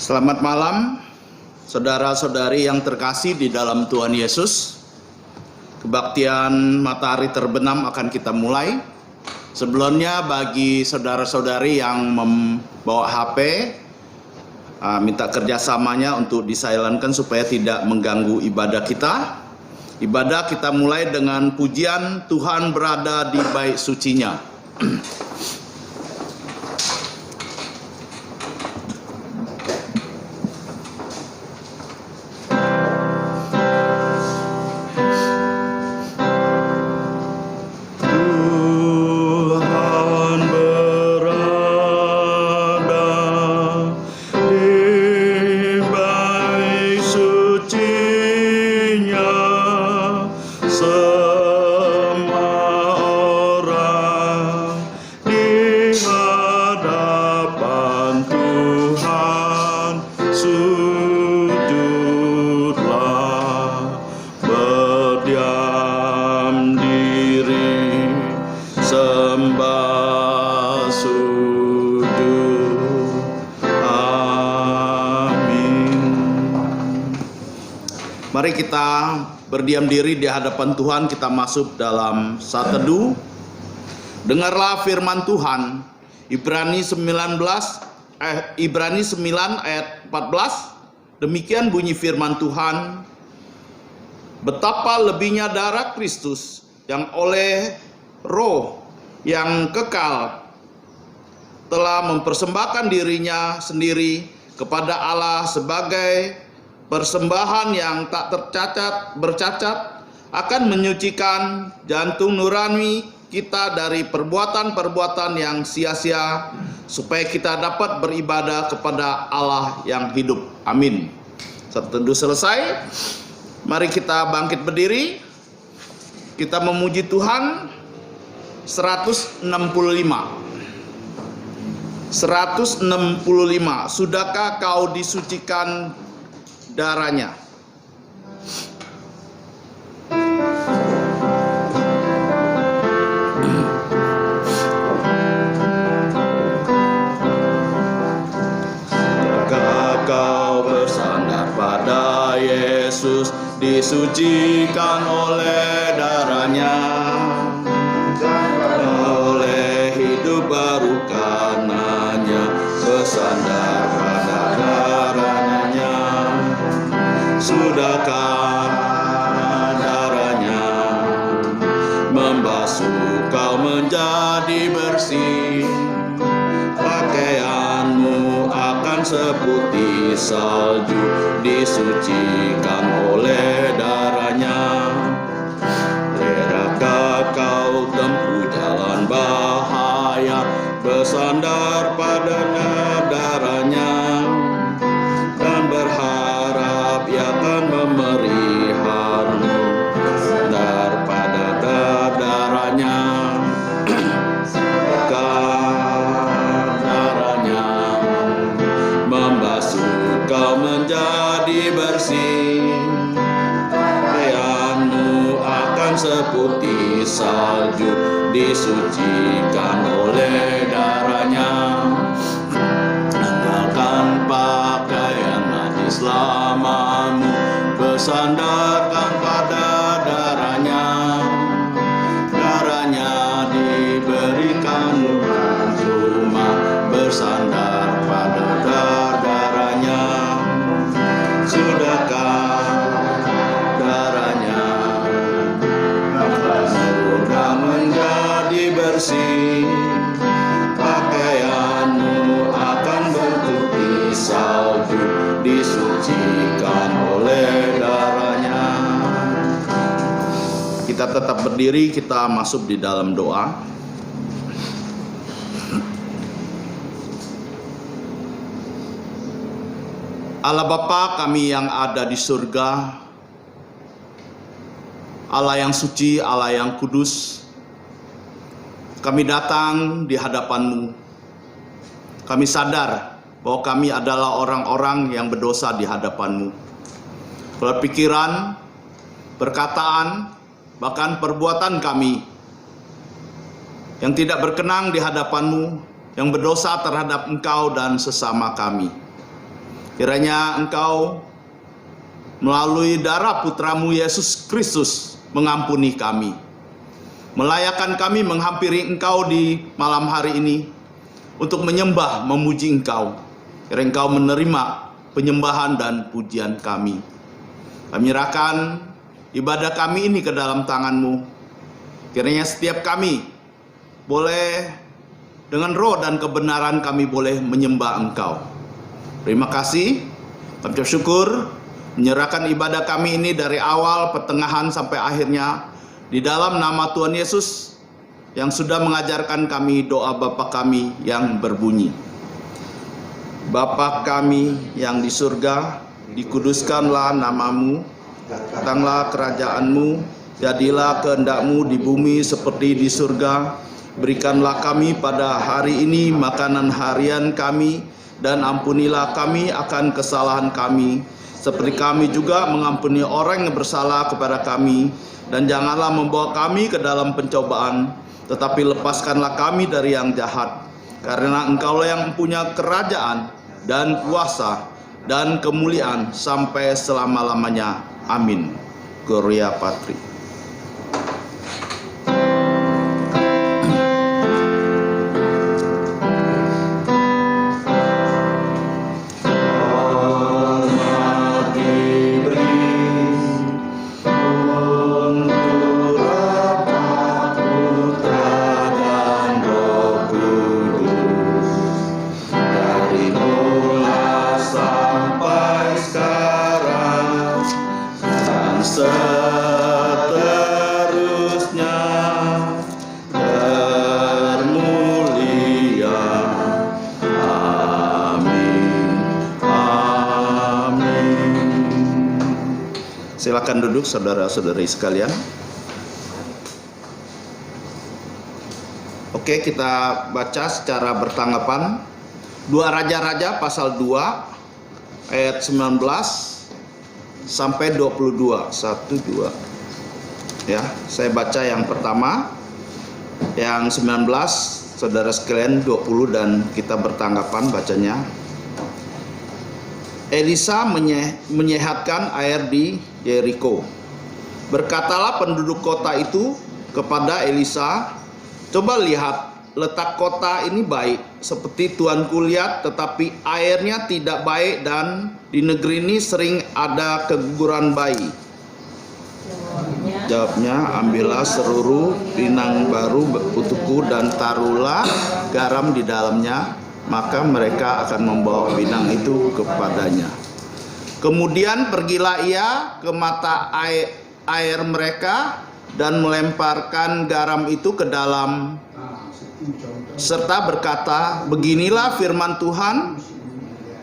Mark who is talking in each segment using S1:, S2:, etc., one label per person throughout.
S1: Selamat malam, saudara-saudari yang terkasih di dalam Tuhan Yesus. Kebaktian matahari terbenam akan kita mulai. Sebelumnya bagi saudara-saudari yang membawa HP, minta kerjasamanya untuk disilentkan supaya tidak mengganggu ibadah kita. Ibadah kita mulai dengan pujian Tuhan berada di bait sucinya. Mari kita berdiam diri di hadapan Tuhan, kita masuk dalam saat teduh. Dengarlah firman Tuhan, Ibrani 9 ayat 14. Demikian bunyi firman Tuhan, betapa lebihnya darah Kristus yang oleh roh yang kekal telah mempersembahkan dirinya sendiri kepada Allah sebagai persembahan yang tak bercacat akan menyucikan jantung nurani kita dari perbuatan-perbuatan yang sia-sia supaya kita dapat beribadah kepada Allah yang hidup. Amin. Saat teduh selesai, mari kita bangkit berdiri. Kita memuji Tuhan. 165. Sudahkah kau disucikan darahnya? Sudahkah kau bersandar pada Yesus, disucikan oleh darahnya, oleh hidup baru karenanya, bersandar pada darahnya. Sudahkah darahnya membasuh kau menjadi bersih? Pakaianmu akan seputih salju, disucikan oleh darahnya. Ledakkah kau tempuh jalan bahaya, bersandar pada darahnya, dan berharap Ia akan memeliharmu daripada darahnya. Darahnya membasuh kau menjadi bersih. Pakaianmu akan seputih salju, disucikan oleh darahnya. Anggalkan pakaian najis lamamu, bersandarkan pada darahnya. Darahnya diberikan cuma, bersandar pada darahnya. Sudahkah darahnya sudah menjadi bersih? Pakaianmu akan berputih salju, disucikan oleh darahnya. Kita tetap berdiri, kita masuk di dalam doa. Allah Bapa kami yang ada di surga, Allah yang suci, Allah yang kudus, kami datang di hadapan-Mu. Kami sadar bahwa kami adalah orang-orang yang berdosa di hadapan-Mu. Berpikiran, perkataan, bahkan perbuatan kami yang tidak berkenan di hadapan-Mu, yang berdosa terhadap Engkau dan sesama kami. Kiranya Engkau melalui darah Putramu Yesus Kristus mengampuni kami, melayakkan kami menghampiri Engkau di malam hari ini untuk menyembah, memuji Engkau. Kiranya Engkau menerima penyembahan dan pujian kami. Kami nyerahkan ibadah kami ini ke dalam tangan-Mu. Kiranya setiap kami boleh dengan roh dan kebenaran kami boleh menyembah Engkau. Terima kasih, kami bersyukur menyerahkan ibadah kami ini dari awal, pertengahan sampai akhirnya di dalam nama Tuhan Yesus yang sudah mengajarkan kami doa Bapa kami yang berbunyi. Bapa kami yang di surga, dikuduskanlah namamu, datanglah kerajaan-Mu, jadilah kehendak-Mu di bumi seperti di surga. Berikanlah kami pada hari ini makanan harian kami, dan ampunilah kami akan kesalahan kami, seperti kami juga mengampuni orang yang bersalah kepada kami. Dan janganlah membawa kami ke dalam pencobaan, tetapi lepaskanlah kami dari yang jahat. Karena Engkaulah yang mempunyai kerajaan dan kuasa dan kemuliaan sampai selama-lamanya. Amin. Gloria Patri. Seterusnya termulia. Amin. Amin. Silakan duduk saudara-saudari sekalian. Oke, kita baca secara bertanggapan 2 Raja-Raja pasal 2 ayat 19 sampai 22. 1, 2. Ya, saya baca yang pertama, yang 19, saudara sekalian 20, dan kita bertanggapan bacanya. Elisa menyehatkan air di Yeriko. Berkatalah penduduk kota itu kepada Elisa, "Coba lihat, letak kota ini baik seperti tuanku lihat, tetapi airnya tidak baik, dan di negeri ini sering ada keguguran bayi." Jawabnya, "Ambillah seluruh pinang baru untukku dan taruhlah garam di dalamnya, maka mereka akan membawa pinang itu kepadanya. Kemudian pergilah ia ke mata air mereka dan melemparkan garam itu ke dalam, serta berkata, 'Beginilah firman Tuhan,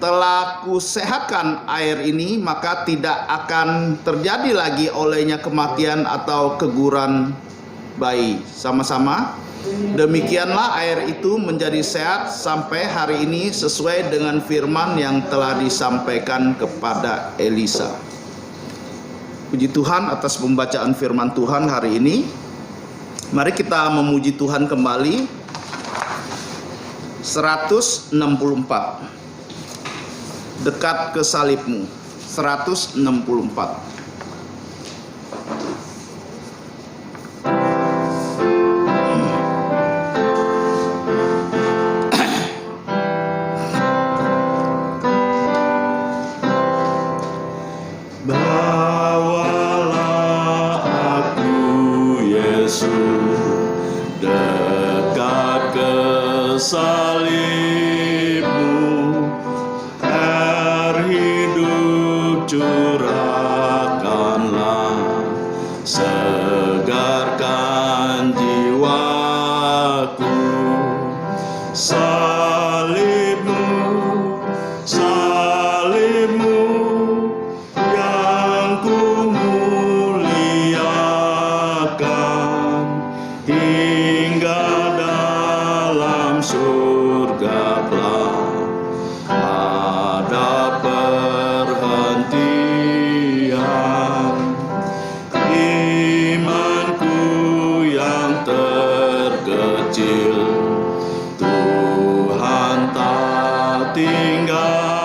S1: telah kusehatkan air ini, maka tidak akan terjadi lagi olehnya kematian atau keguguran bayi.' Sama-sama. Demikianlah air itu menjadi sehat sampai hari ini sesuai dengan firman yang telah disampaikan kepada Elisa." Puji Tuhan atas pembacaan firman Tuhan hari ini. Mari kita memuji Tuhan kembali. 164. Dekat ke salibmu. 164. Bawalah aku Yesus dekat ke salibmu, air hidup curahkanlah, segarkan jiwaku. Salibmu, salibmu yang ku muliakan, hingga dalam surga kelak ada perhentian. Imanku yang terkecil Tuhan tak tinggalkan.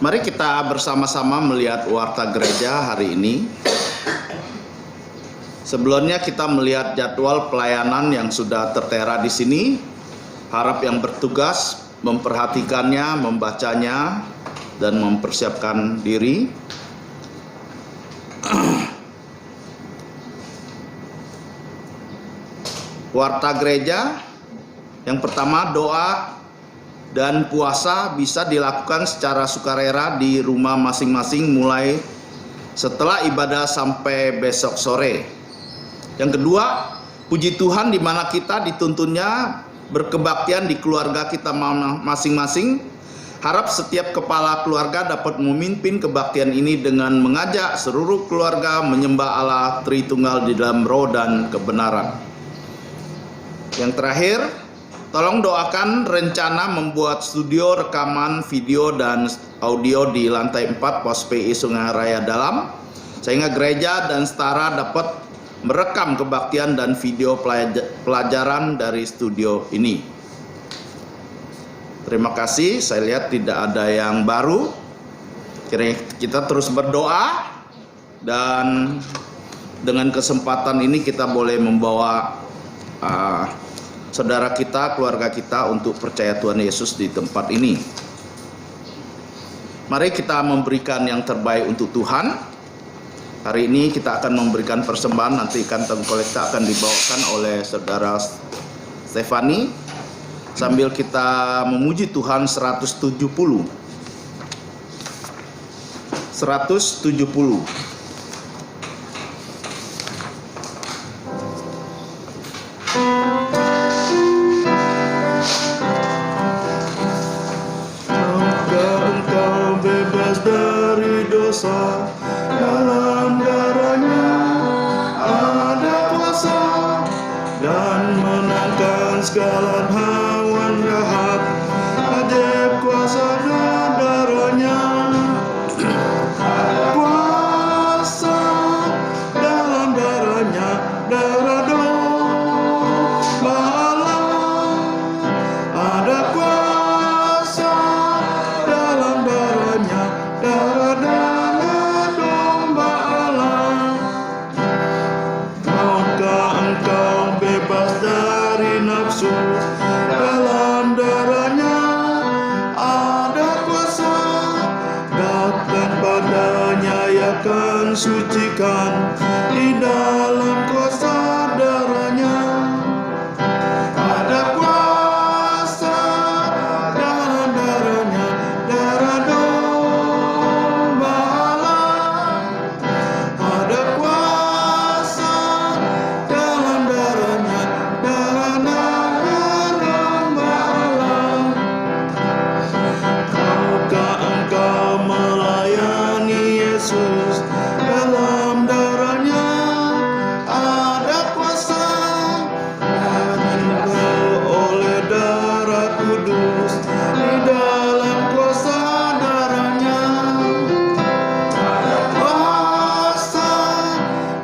S1: Mari kita bersama-sama melihat warta gereja hari ini. Sebelumnya kita melihat jadwal pelayanan yang sudah tertera di sini. Harap yang bertugas memperhatikannya, membacanya, dan mempersiapkan diri. Warta gereja yang pertama, doa dan puasa bisa dilakukan secara sukarela di rumah masing-masing mulai setelah ibadah sampai besok sore. Yang kedua, puji Tuhan di mana kita dituntunnya berkebaktian di keluarga kita masing-masing. Harap setiap kepala keluarga dapat memimpin kebaktian ini dengan mengajak seluruh keluarga menyembah Allah Tritunggal di dalam roh dan kebenaran. Yang terakhir, tolong doakan rencana membuat studio rekaman video dan audio di lantai 4 Pos PI Sungai Raya Dalam, sehingga gereja dan setara dapat merekam kebaktian dan video pelajaran dari studio ini. Terima kasih, saya lihat tidak ada yang baru. Kita terus berdoa, dan dengan kesempatan ini kita boleh membawa saudara kita, keluarga kita untuk percaya Tuhan Yesus di tempat ini. Mari kita memberikan yang terbaik untuk Tuhan. Hari ini kita akan memberikan persembahan, nanti kantong kolekta akan dibawakan oleh saudara Stefani. Sambil kita memuji Tuhan 170.
S2: Dari dosa, dalam darahnya ada kuasa dan menangkan segala hawa jahat. Ajaib kuasa dan darahnya, kuasa dalam darahnya, darah domba Allah. Ada kuasa dalam darahnya, darah domba Allah. Maukah engkau bebas dari nafsu? Dalam darahnya ada kuasa. Datang padanya, ia akan sucikan. Di dalam kuasa darahnya ada kuasa. Dalam darahnya, darah domba Allah. Ada kuasa dalam darahnya, darah domba Allah. Maukah engkau melayani Yesus? Dalam darahnya ada kuasa. Dan engkau oleh darah kudus. Di dalam kuasa darahnya ada kuasa.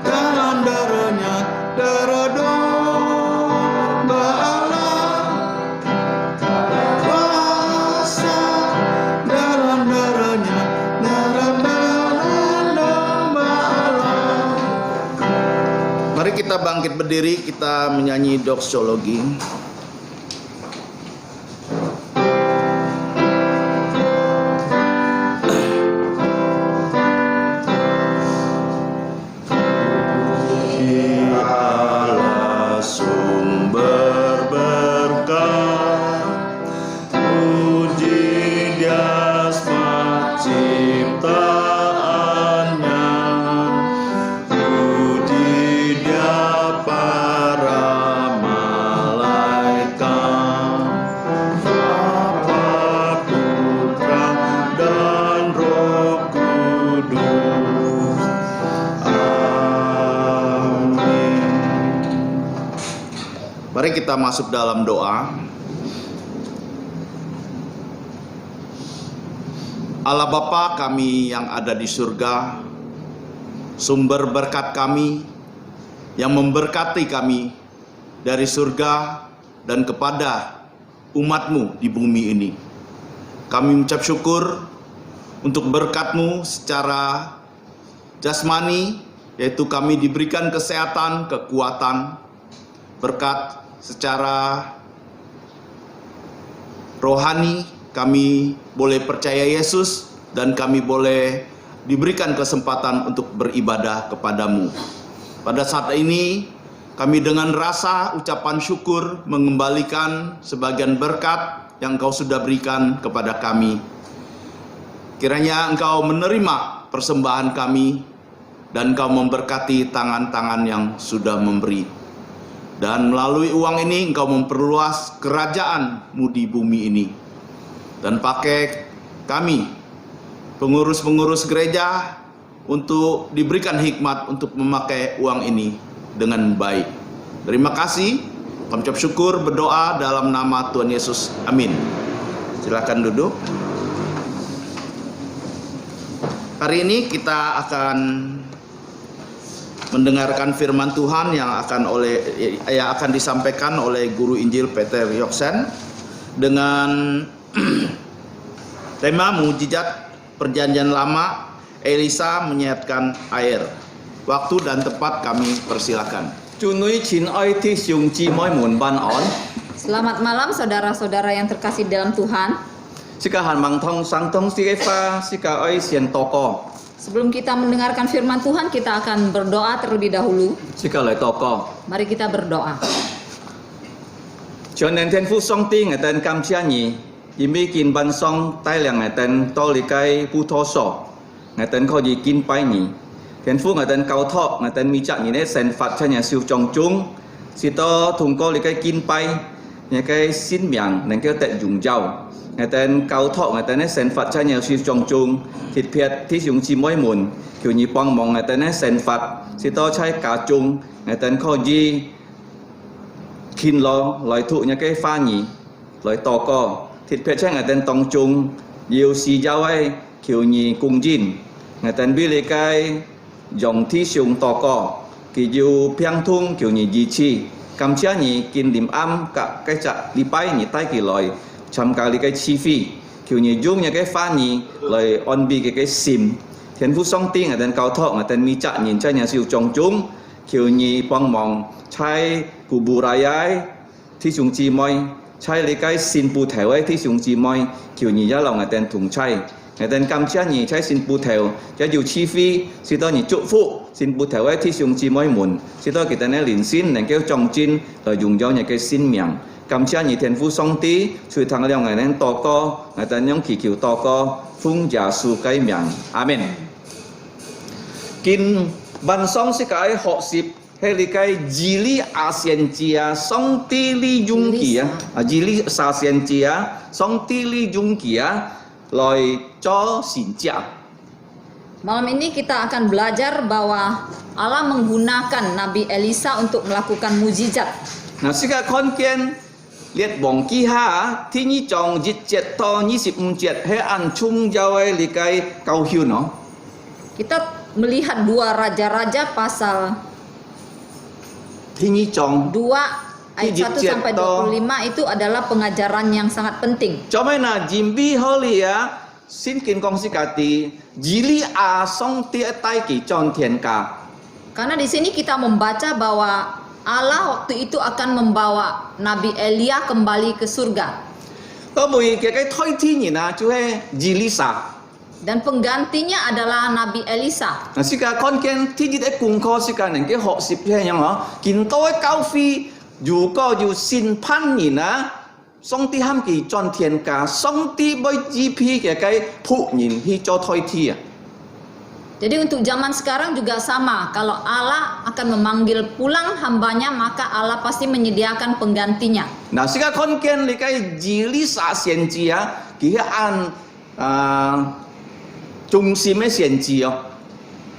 S2: Dalam darahnya, darah domba Allah. Kuasa dalam darahnya, darah domba Allah.
S1: Mari kita bangkit berdiri, kita menyanyi doksologi.
S2: Allah sumber berkah, puji Dia asma ciptaannya, puji Dia para malaikat, Bapa, Putra, dan Roh Kudus.
S1: Mari kita masuk dalam doa. Allah Bapa kami yang ada di surga, sumber berkat kami, yang memberkati kami dari surga dan kepada umat-Mu di bumi ini. Kami mengucap syukur untuk berkat-Mu secara jasmani, yaitu kami diberikan kesehatan, kekuatan, berkat secara rohani, kami boleh percaya Yesus dan kami boleh diberikan kesempatan untuk beribadah kepadamu. Pada saat ini kami dengan rasa ucapan syukur mengembalikan sebagian berkat yang Engkau sudah berikan kepada kami. Kiranya Engkau menerima persembahan kami dan Engkau memberkati tangan-tangan yang sudah memberi. Dan melalui uang ini Engkau memperluas kerajaan-Mu di bumi ini. Dan pakai kami, pengurus-pengurus gereja, untuk diberikan hikmat untuk memakai uang ini dengan baik. Terima kasih. Kami ucap syukur, berdoa dalam nama Tuhan Yesus. Amin. Silakan duduk. Hari ini kita akan mendengarkan firman Tuhan yang akan disampaikan oleh Guru Injil Peter Yoksen dengan tema mujizat Perjanjian Lama, Elisa menyiapkan air. Waktu dan tempat kami persilakan.
S3: Selamat malam saudara-saudara yang terkasih dalam Tuhan. Sebelum kita mendengarkan firman Tuhan, kita akan berdoa terlebih dahulu. Mari kita berdoa.
S4: Thiên Phú ngài tên cao thọ, ngài tên mi chắc nhìn sen phạt cho nhà siêu trong chúng, si to thùng có lý cái kinh bay, nhà cái xin miệng nên cái tệ dùng dầu, ngài tên cao thọ, ngài tên sen phạt cho nhà siêu trong chúng, thịt phiệt thí dùng chi mỗi mồn, kiểu như bong mong ngài tên sen phạt, si to trái cả chung, ngài tên kho gì, kinh lo, loại thụ nhà cái pha nhỉ, loại to co, thịt phiệt cho ngài tên tông chung, nhiều xì dao ấy, kiểu như cung jin, ngài tên bi lý cái dòng thi sung to co, kỳ dù piang thung kiểu như gì chi, cầm chia nhỉ kinh điểm âm cả cái chặt đi bay nhỉ tay kỳ lòi, chăm cả cái chi phi, kiểu như dùng những cái pha nhỉ lời on bi cái sim, thiên phú song tiếng ở tên cao thọ ở tên mi chặt nhìn cho nhà siêu trong chúng, kiểu như bong mong chai cụ bù rai ấy thi sung chi môi, chai cái sim bù thèo ấy thi sung chi môi, kiểu như giá lòng ở tên thùng chai. Ngài tên cam chia nhị trái xin bù thèo, cho dù chi phí, si to nhị trụ phụ, xin bù thèo ấy thi dùng chi mỗi mồn, si to kita này liền xin, nên kêu trong chín, rồi dùng cho những cái xin miệng, cam chia nhị thiên phú song tí, suy thằng leo ngài nên to co, ngài tên nhóm kỳ kiều to co, phung giả su cái miệng, amen. Kinh ban song si cái họ xịp, hay là cái jili ASEAN chia, song tí li dung kia, jili ASEAN chia, song tí li dung kia. Loi cho sinja.
S3: Malam ini kita akan belajar bahwa Allah menggunakan Nabi Elisa untuk melakukan mujizat.
S4: Nah, sika konken lihat bong kiha tini chong jit jet to 25 jet he an chung jawai likai kau hiu no.
S3: Kita melihat dua raja-raja pasal
S4: Tini chong
S3: 2 ayat 1 sampai 25 itu adalah pengajaran yang sangat penting.
S4: Chomai na jimbi holia sin kin kong sikati jili a song tie tai ki chon tien ka.
S3: Karena di sini kita membaca bahwa Allah waktu itu akan membawa Nabi Elia kembali ke surga.
S4: Có mùi cái thoi thi nhỉ na chú he jili sa.
S3: Dan penggantinya adalah Nabi Elisa.
S4: Nah sika konken thi jit e kung ko sika neng ke ho sip he yang ho kin toi cao phi dù có dù xin pan nhỉ na song ti ham kỳ chọn thiên cả song ti boy GP cái phụ nhìn hi cho thôi thi à.
S3: Jadi untuk zaman sekarang juga sama. Kalau Allah akan memanggil pulang hambanya, maka Allah pasti menyediakan penggantinya.
S4: Nah sika konken li cái jili sa xian ji à kỳ an trung sim e xian ji oh.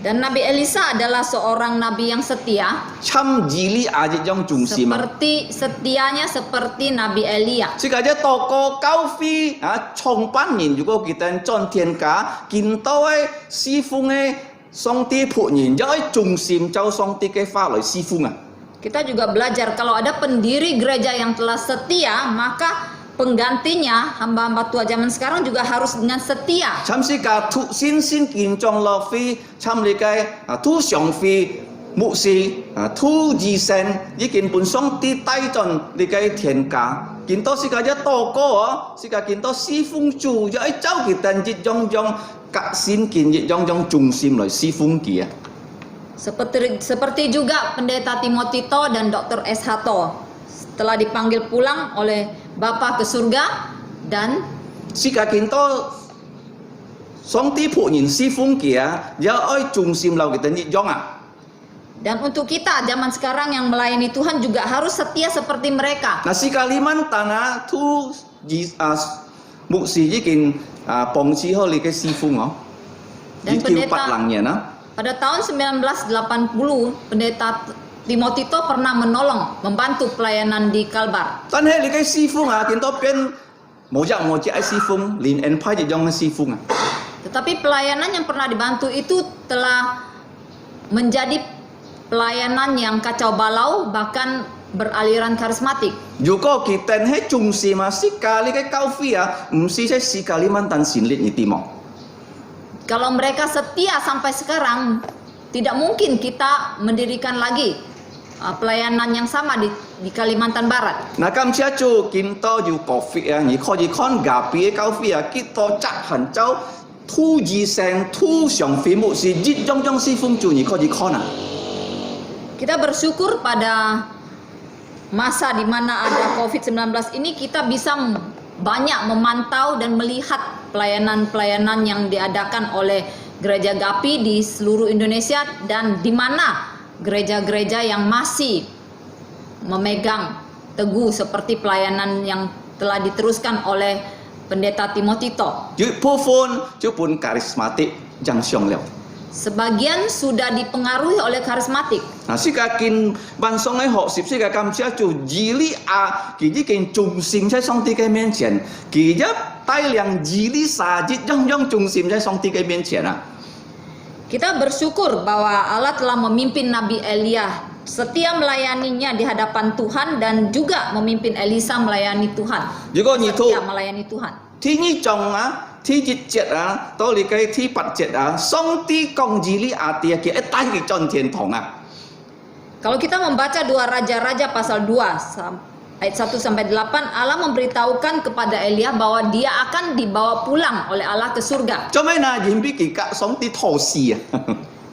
S3: Dan Nabi Elisa adalah seorang nabi yang setia.
S4: Cham jili aja jong trung sim.
S3: Seperti setianya seperti Nabi Elia.
S4: Sika aja toko cao phi chong pan nhìn juga kita chọn thiên cả kin toi si phung e song ti phụ nhìn dõi trung sim châu song ti cái pha loại si phung à.
S3: Kita juga belajar kalau ada pendiri gereja yang telah setia, maka penggantinya, hamba-hamba tua zaman sekarang juga harus dengan setia.
S4: 参是甲突新建造落去，参你嘅突上去牧師突二神已經本上帝帶進你嘅天家，見到是個一多個哦，是個見到侍奉主，有一周佢等一種種革新建一種種中心來侍奉佢啊。
S3: Seperti juga pendeta Timotito dan Dr. S. Hato setelah dipanggil pulang oleh Bapa ke surga dan
S4: 是個見到上帝僕人侍奉佢啊，有愛中心留佢等一種啊。
S3: dan untuk kita zaman sekarang yang melayani Tuhan juga harus setia seperti mereka.
S4: Nah si Kalimantan tu mục sư已經幫持好你嘅侍奉哦，已經8年啦。
S3: Pada tahun 1980, pendeta Timotito pernah menolong, membantu pelayanan di Kalbar.
S4: 但係你嘅侍奉見到邊冇日冇節嘅侍奉，連安排一種嘅侍奉啊。
S3: Tetapi pelayanan yang pernah dibantu itu telah menjadi pelayanan yang kacau balau, bahkan beraliran karismatik.
S4: 如果佢哋喺重視嘛，是教你嘅教會唔是喺是Kalimantan sinlit ni Timor。
S3: Kalau mereka setia sampai sekarang, tidak mungkin kita mendirikan lagi pelayanan yang sama di Kalimantan Barat.
S4: 嗱，今次做見到要國會而可以看隔壁嘅教會結到執行州突二成突上飛牧師一種種侍奉主而可以看啊。
S3: Kita bersyukur pada masa di mana ada COVID-19 ini kita bisa banyak memantau dan melihat pelayanan-pelayanan yang diadakan oleh gereja GAPI di seluruh Indonesia dan di mana gereja-gereja yang masih memegang teguh seperti pelayanan yang telah diteruskan oleh pendeta Timotito.
S4: 有部分就本 karismatik 像上了。
S3: Sebagian sudah dipengaruhi oleh karismatik.
S4: Nah, si kakin bansong ay học si kakam siya tu jili kiji kin trung sim在上帝嘅面前，佢一帶領jili sajid yang trung sim在上帝嘅面前啊。
S3: Kita bersyukur bahwa Allah telah memimpin Nabi Elia setia melayaninya di hadapan Tuhan dan juga memimpin Elisa melayani Tuhan. Setia melayani Tuhan.
S4: ที่นี่จงที่จิตเจ็ดตัวลิกที่ปัจเจ็ด上帝講義理เตีย佢帶佢進天堂啊。
S3: Kalau kita membaca 2 Raja-Raja pasal 2 ayat 1 sampai 8, Allah memberitahukan kepada Elia bahwa dia akan dibawa pulang oleh Allah ke surga.
S4: 做咩呢？因為佢甲上帝討死啊。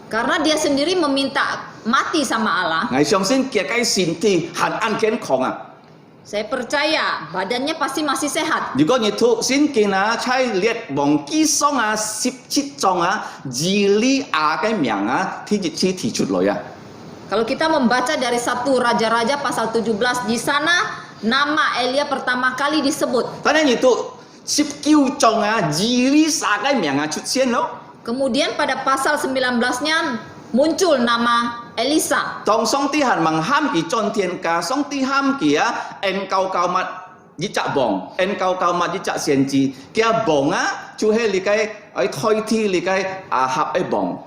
S3: Karena dia sendiri meminta mati sama Allah.
S4: 我相信佢嘅身體很安健康啊。
S3: Saya percaya badannya pasti masih sehat.
S4: 如果你讀聖經在列王紀上17章以利亞嘅名提出來啊。
S3: Kalau kita membaca dari 1 Raja-Raja pasal 17, di sana nama Elia pertama kali disebut.
S4: 但係你讀19章以利沙嘅名出現咯。
S3: Kemudian pada pasal 19-nya muncul nama Elisa.
S4: 當上帝係問喊佢進天家，上帝喊佢engkau kamat 一隻王，engkau kamat 一隻先知，佢王就係你嘅愛代替你嘅合一王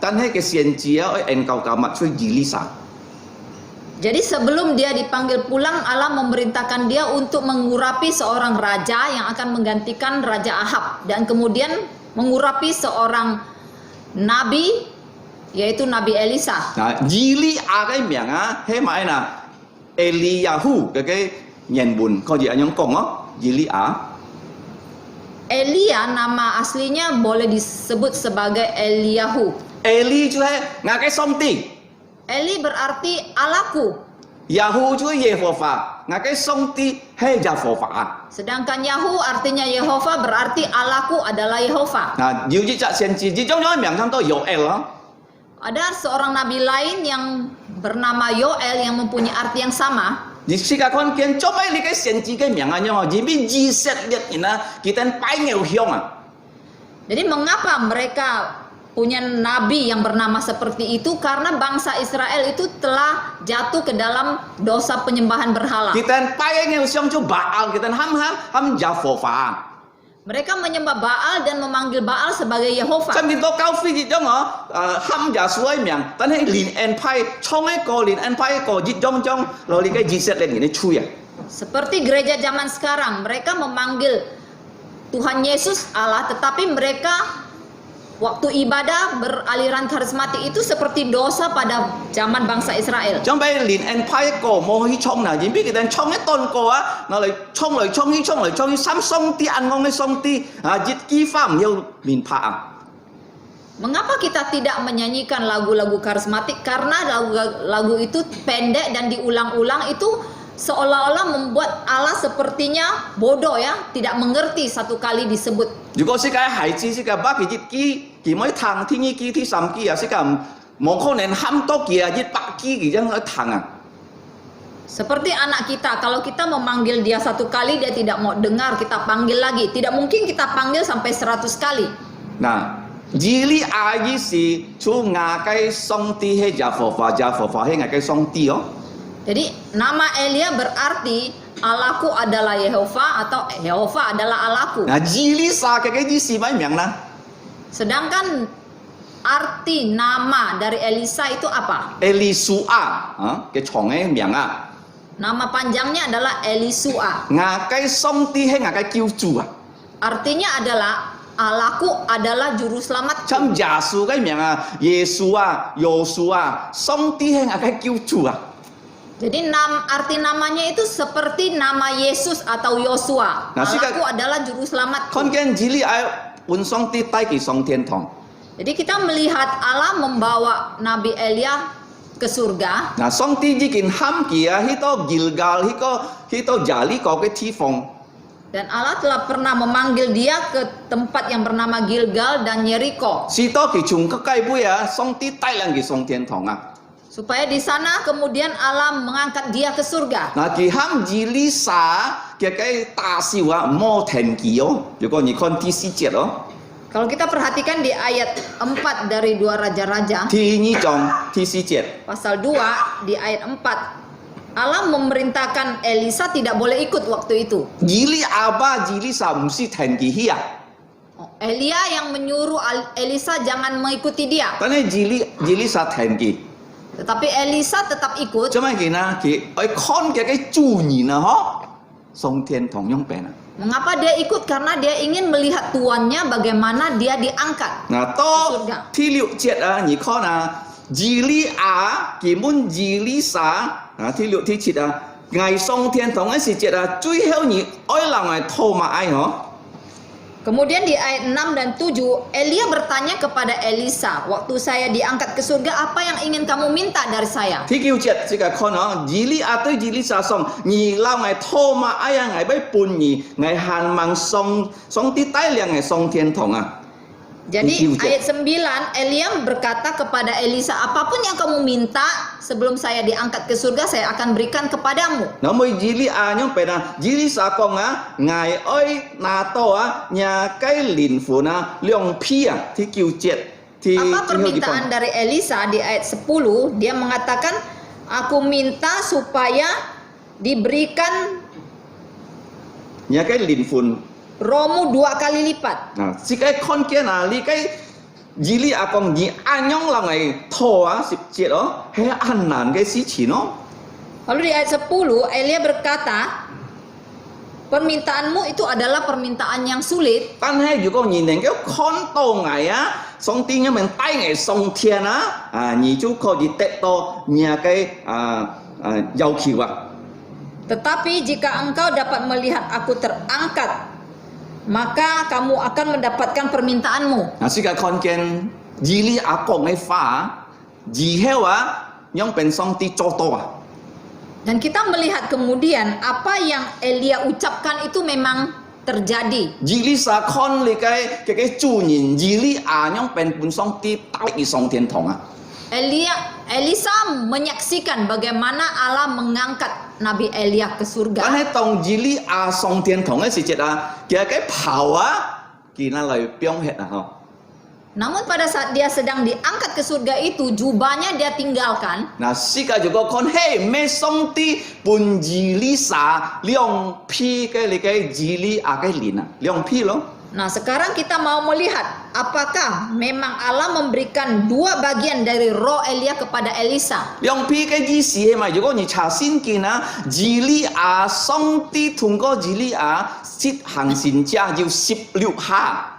S4: 但係嘅先知engkau kamat 出以利沙。
S3: Jadi sebelum dia dipanggil pulang, Allah memerintahkan dia untuk mengurapi seorang raja yang akan menggantikan Raja Ahab dan kemudian mengurapi seorang nabi yaitu Nabi Elisa.
S4: Nah, Yili cái miệng thế mà Eliyahu cái nhân bùn có gì anh nhung công Yili
S3: Elia nama aslinya boleh disebut sebagai Eliyahu.
S4: Eli juga cái song ti.
S3: Eli berarti Allahku.
S4: Yahu juga Yehova cái song ti hay Yehova.
S3: Sedangkan Yahu artinya Yehova berarti Allahku adalah Yehova.
S4: Nah, nhiều chỉ chắc先知，其中有一名差唔多Yoel
S3: Ada seorang nabi lain yang bernama Yoel yang mempunyai arti yang sama.
S4: 你試下看見做咩你嘅先知嘅名因為以色列人kita拜偶像
S3: Jadi mengapa mereka punya nabi yang bernama seperti itu? Karena bangsa Israel itu telah jatuh ke dalam dosa penyembahan berhala.
S4: Kita拜偶像就Baal, kita ham Yehova.
S3: Mereka menyembah Baal dan memanggil Baal sebagai Yehova.
S4: 甚至到教會之中喊耶穌嘅名，但係連安排創一個連安排一個熱種種攞你嘅以色列人嘅吹
S3: Seperti gereja zaman sekarang, mereka memanggil Tuhan Yesus Allah, tetapi mereka waktu ibadah beraliran karismatik itu seperti dosa pada zaman bangsa Israel.
S4: 將俾連 empire 一個冇去衝啦，然邊佢哋衝一頓個啊，我嚟衝嚟衝去衝嚟衝去，三鬆啲按我嘅鬆啲啊，熱機花唔要面拍啊！
S3: Mengapa kita tidak menyanyikan lagu-lagu karismatik? Karena lagu itu pendek dan diulang-ulang, itu seolah-olah membuat Allah sepertinya bodoh ya, tidak mengerti satu kali disebut.
S4: 如果世界孩子世界把佢熱機，佢咪彈天一機、天三機啊，世界冇可能喊多機啊，熱百機佢將佢彈啊！
S3: Seperti anak kita, kalau kita memanggil dia satu kali dia tidak mau dengar, kita panggil lagi. Tidak mungkin kita panggil sampai 100 kali.
S4: 嗱，以利亞伊是出亞雞鬆啲喺耶和華喺亞雞鬆啲哦。
S3: Jadi nama Elia berarti Allahku adalah Yehova atau Yehova adalah Allahku.
S4: 嗱，以利沙嘅意思乜名啦？
S3: Sedangkan arti nama dari Elisa itu apa?
S4: 埃利蘇亞啊嘅床嘅名啊，
S3: Nama panjangnya adalah Elisua.
S4: 亞雞鬆啲喺亞雞叫主啊，
S3: Artinya adalah Allahku adalah juru selamat.
S4: 參耶穌嘅名啊，耶穌啊，耶穌啊，鬆啲喺亞雞叫主啊。
S3: Jadi arti namanya itu seperti nama Yesus atau Yosua.
S4: Nah,
S3: Allahku adalah juru selamat.
S4: 看見以利亞換鬆啲帶佢上天堂。
S3: Jadi kita melihat Allah membawa Nabi Elia ke surga.
S4: 嗱，鬆啲已經喊佢啊，喺度Gilgal，喺度Jeriko嘅地方。
S3: Dan Allah telah pernah memanggil dia ke tempat yang bernama Gilgal dan Yeriko.
S4: 是多佢從個街杯啊，鬆啲帶領佢上天堂啊。
S3: Supaya di sana kemudian Allah mengangkat dia ke surga.
S4: 嗱，佢喊以利沙嘅大笑啊，冇停佢哦。如果你看第四節哦，
S3: Kalau kita perhatikan di ayat 4 dari 2 Raja-Raja,
S4: 第二章第四節，
S3: pasal 2 di ayat 4, Allah memerintahkan Elisa tidak boleh ikut waktu itu.
S4: 以利亞把以利沙唔是停佢去啊，
S3: Elia yang menyuruh Elisa jangan mengikuti dia.
S4: 但係以利沙停佢。
S3: Tetapi Elisa tetap ikut.
S4: 做咩嘅呢？佢愛看嘅主人啊，嗬，上天堂用病啊。
S3: Mengapa dia ikut? Karena dia ingin melihat tuannya bagaimana dia diangkat.
S4: 嗱，到第六節啊，你看啊，以利亞基本以利沙啊，第六第七啊，捱上天堂嘅時節啊，最後你愛人係拖埋愛嗬。
S3: Kemudian di ayat 6 dan 7, Elia bertanya kepada Elisa, waktu saya diangkat ke surga, apa yang ingin kamu minta dari saya?
S4: 第九節即係看哦，以利亞對以利沙講：你讓我拖埋愛啊，我要伴你，我盼望上啲帶領我上天堂啊。
S3: Jadi ayat 9, Elia berkata kepada Elisa, apapun yang kamu minta sebelum saya diangkat ke surga, saya akan berikan kepadamu.
S4: 嗱，每以利亞用病啊，以利沙講啊，我愛拿到啊，nhà cái linh phụ啊，兩批啊，第九節，第
S3: Apa permintaan dari Elisa di ayat 10? Dia mengatakan, aku minta supaya diberikan
S4: nhà cái linh phụ。
S3: romu 2 kali lipat.
S4: 嗱，自己看見啊，你嘅以利亞講，你按樣人嚟拖啊，10節哦，係很難嘅事情哦。
S3: Lalu di ayat 10 Elia berkata, permintaanmu itu adalah permintaan yang sulit.
S4: 但係如果你能夠看到我啊，上帝因為帶我上天啊，啊，你就可以得到你嘅要求啊。
S3: Tetapi jika engkau dapat melihat aku terangkat, maka kamu akan mendapatkan permintaanmu.
S4: 嗱，世界看見以利亞講嘅話，以後啊，讓變上帝做到啊。
S3: Dan kita melihat kemudian apa yang Elia ucapkan itu memang terjadi.
S4: 以利沙看你嘅主人，以利亞讓變本上帝帶佢上天堂啊。
S3: Elisa menyaksikan bagaimana Allah mengangkat Nabi Elia ke
S4: 但
S3: surga.
S4: 係當以利亞上天堂嘅時節啊，佢嘅跑啊，佢那嚟變血啊，嗬。
S3: Namun pada saat dia sedang diangkat ke surga itu, jubahnya dia tinggalkan.
S4: 嗱，世界如果看，嘿，咩上帝本以利沙兩批嘅你嘅以利亞嘅靈啊，兩批咯。
S3: Nah, sekarang kita mau melihat apakah memang Allah memberikan dua bagian dari roh Elia kepada Elisa?
S4: 兩批嘅意思係咪？如果你查聖經啊，以利亞上帝通過以利亞施行善者要16下。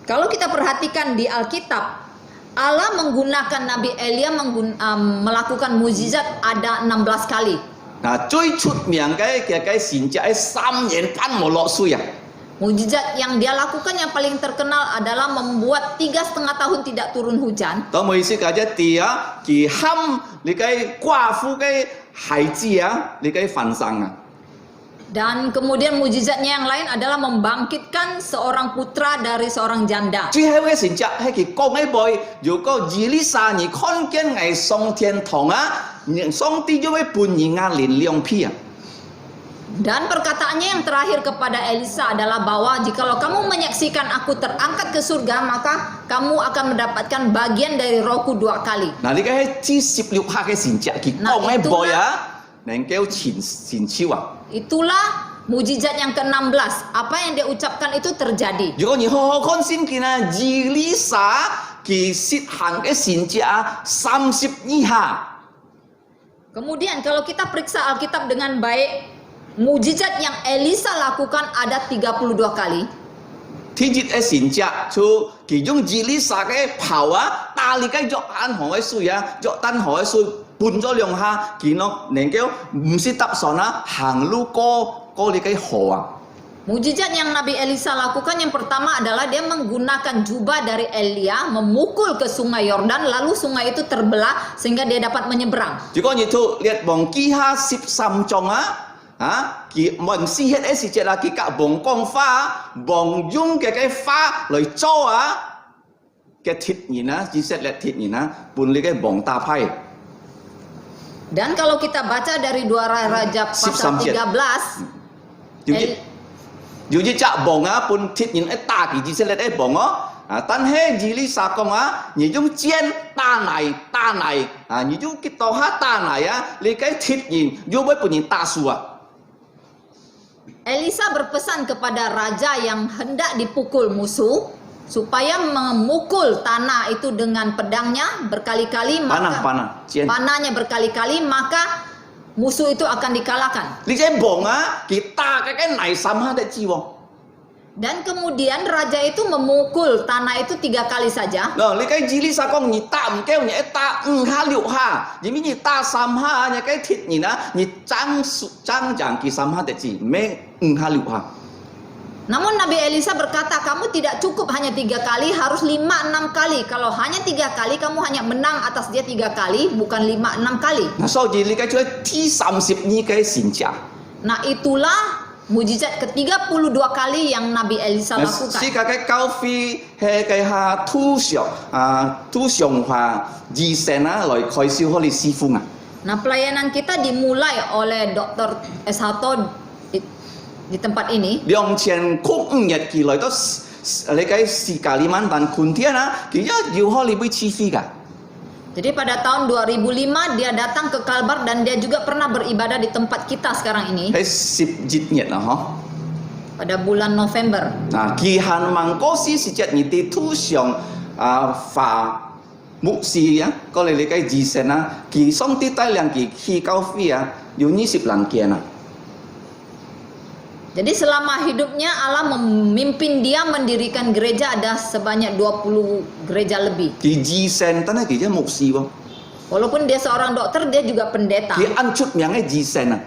S3: Kalau kita perhatikan di Alkitab, Allah menggunakan Nabi Elia melakukan mukjizat ada 16 kali.
S4: 嗱，最出名嘅善者係3年半冇落水啊！
S3: Mukjizat yang dia lakukan yang paling terkenal adalah membuat 3,5 tahun tidak turun hujan.
S4: 當每次嘅一啲啊，佢喊你嘅寡婦嘅孩子啊，你嘅翻生啊！
S3: Dan kemudian mukjizatnya yang lain adalah membangkitkan seorang putra dari seorang janda.
S4: 最後嘅善者係佢講一句：如果以利沙你看見我上天堂啊，上帝就會判你啊連兩批啊！
S3: Dan perkataannya yang terakhir kepada Elisa adalah bahwa jikalau kamu menyaksikan aku terangkat ke surga, maka kamu akan mendapatkan bagian dari rohku 2 kali.
S4: 嗱，你嘅知16下嘅善者，佢講一句啊，能夠前超啊！
S3: Itulah mukjizat yang ke-16. Apa yang dia ucapkan itu terjadi.
S4: 如果你好好看聖經啊，以利沙佢施行嘅善者啊32下。
S3: Kemudian kalau kita periksa Alkitab dengan baik, mukjizat yang Elisa lakukan ada 32 kali.
S4: 天日嘅善者就其中以利沙嘅袍啊，打你嘅約旦河嘅水啊，約旦河嘅水搬咗2下，見到能夠唔是搭船啊，行路過你嘅河啊。
S3: Mukjizat yang Nabi Elisa lakukan yang pertama adalah dia menggunakan jubah dari Elia memukul ke sungai Yordan, lalu sungai itu terbelah sehingga dia dapat menyeberang.
S4: 如果你到列王記下13章啊，佢文士迄個時節啊，佢甲王講花，王用嘅花來做啊嘅鐵人啊，以色列鐵人啊，伴你嘅王打派。
S3: Dan kalau kita baca dari 2 Raja pasal 13,
S4: 有一隻王啊，伴鐵人一打佢以色列一王啊，但係以利沙講啊，你用箭打嚟啊，你用吉刀下打嚟啊，你嘅鐵人又會伴人打輸啊。
S3: Elisa berpesan kepada raja yang hendak dipukul musuh supaya memukul tanah itu dengan pedangnya berkali-kali, maka panahnya berkali-kali, maka musuh itu akan dikalahkan.
S4: 你這王啊，佢打嘅泥三下得知喎。
S3: Dan kemudian raja itu memukul tanah itu 3 kali saja.
S4: Nah,你cái以利沙講你打唔夠，你打5下6下，因為你打3下，你cái鐵人啊，你爭佢3下得知，唔係5下6下。
S3: Namun Nabi Elisa berkata, kamu tidak cukup hanya 3 kali, harus 5-6 kali. Kalau hanya 3 kali, kamu hanya menang atas dia 3 kali, bukan 5-6 kali.
S4: Nah, 所以你cái T32嘅善者。
S3: Nah, itulah mukjizat ke-32 kali yang Nabi Elisa lakukan.
S4: 世界嘅教會係嘅下土上化義神啊，來開銷可以師傅啊。
S3: Nah, pelayanan kita dimulai oleh Dr. S. Hato di tempat ini.
S4: 2005日期來到你嘅時Kalimantan Kuntian啊，佢一要可以俾師傅㗎。
S3: Jadi pada tahun 2005 dia datang ke Kalbar dan dia juga pernah beribadah di tempat kita sekarang ini.
S4: 喺17日啊，嗬。
S3: Pada bulan November.
S4: 嗱，期限問嗰時是隻你哋土上化牧師啊，過嚟你嘅義神啊，其上啲大量嘅去教會啊，有20人見啊。
S3: Jadi selama hidupnya Allah memimpin dia mendirikan gereja ada sebanyak 20 gereja lebih.
S4: 佢義神真係佢隻牧師喎，
S3: Walaupun dia seorang dokter, dia juga pendeta.
S4: 佢按出名嘅義神啊。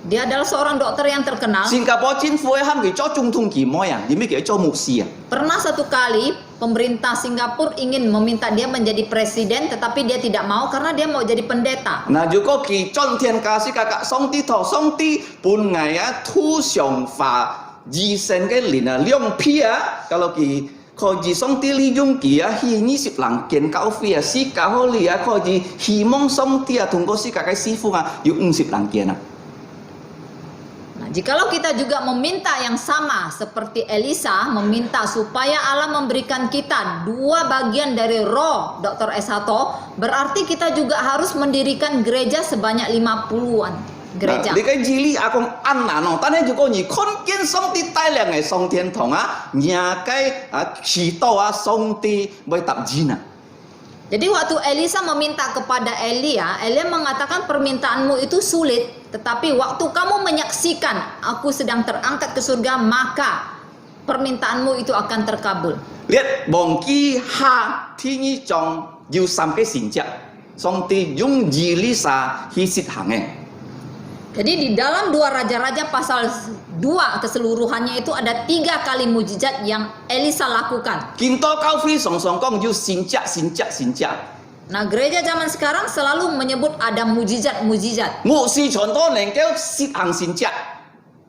S3: Dia adalah seorang dokter yang terkenal.
S4: 新加坡政府喊佢做總統期妹啊，點解佢做牧師啊？
S3: Pernah satu kali pemerintah Singapura ingin meminta dia menjadi presiden, tetapi dia tidak mau karena dia mau jadi pendeta.
S4: 嗱，如果佢將天家是格上帝頭上帝本嚟啊土上化義神嘅靈啊兩批啊，kalau佢可以上帝利用佢啊，去20人建教會啊，世界好利啊，可以希望上帝啊通過世界嘅師傅啊，要50人建啊。
S3: Jikalau kita juga meminta yang sama seperti Elisa, meminta supaya Allah memberikan kita 2 bagian dari roh Dr. S. Hato, berarti kita juga harus mendirikan gereja sebanyak 50-an. gereja.
S4: 你嘅以利亞講安難哦，但係如果你看見上帝帶領嘅上天堂啊，你嘅祈禱啊，上帝會答應啊。
S3: Jadi waktu Elisa meminta kepada Elia mengatakan permintaanmu itu sulit, tetapi waktu kamu menyaksikan aku sedang terangkat ke surga, maka permintaanmu itu akan terkabul.
S4: Lihat bongki ha tinggi jong yu sampai sinjak, songti yung jili sa hisit hange.
S3: Jadi di dalam 2 Raja-Raja pasal 2 keseluruhannya itu ada 3 kali mujizat yang Elisa lakukan.
S4: Kinto kau fi song song kong yu sinjak.
S3: Nah, gereja zaman sekarang selalu menyebut ada mujizat-mujizat.
S4: Mu si contoh nengkel sit hang sinjak.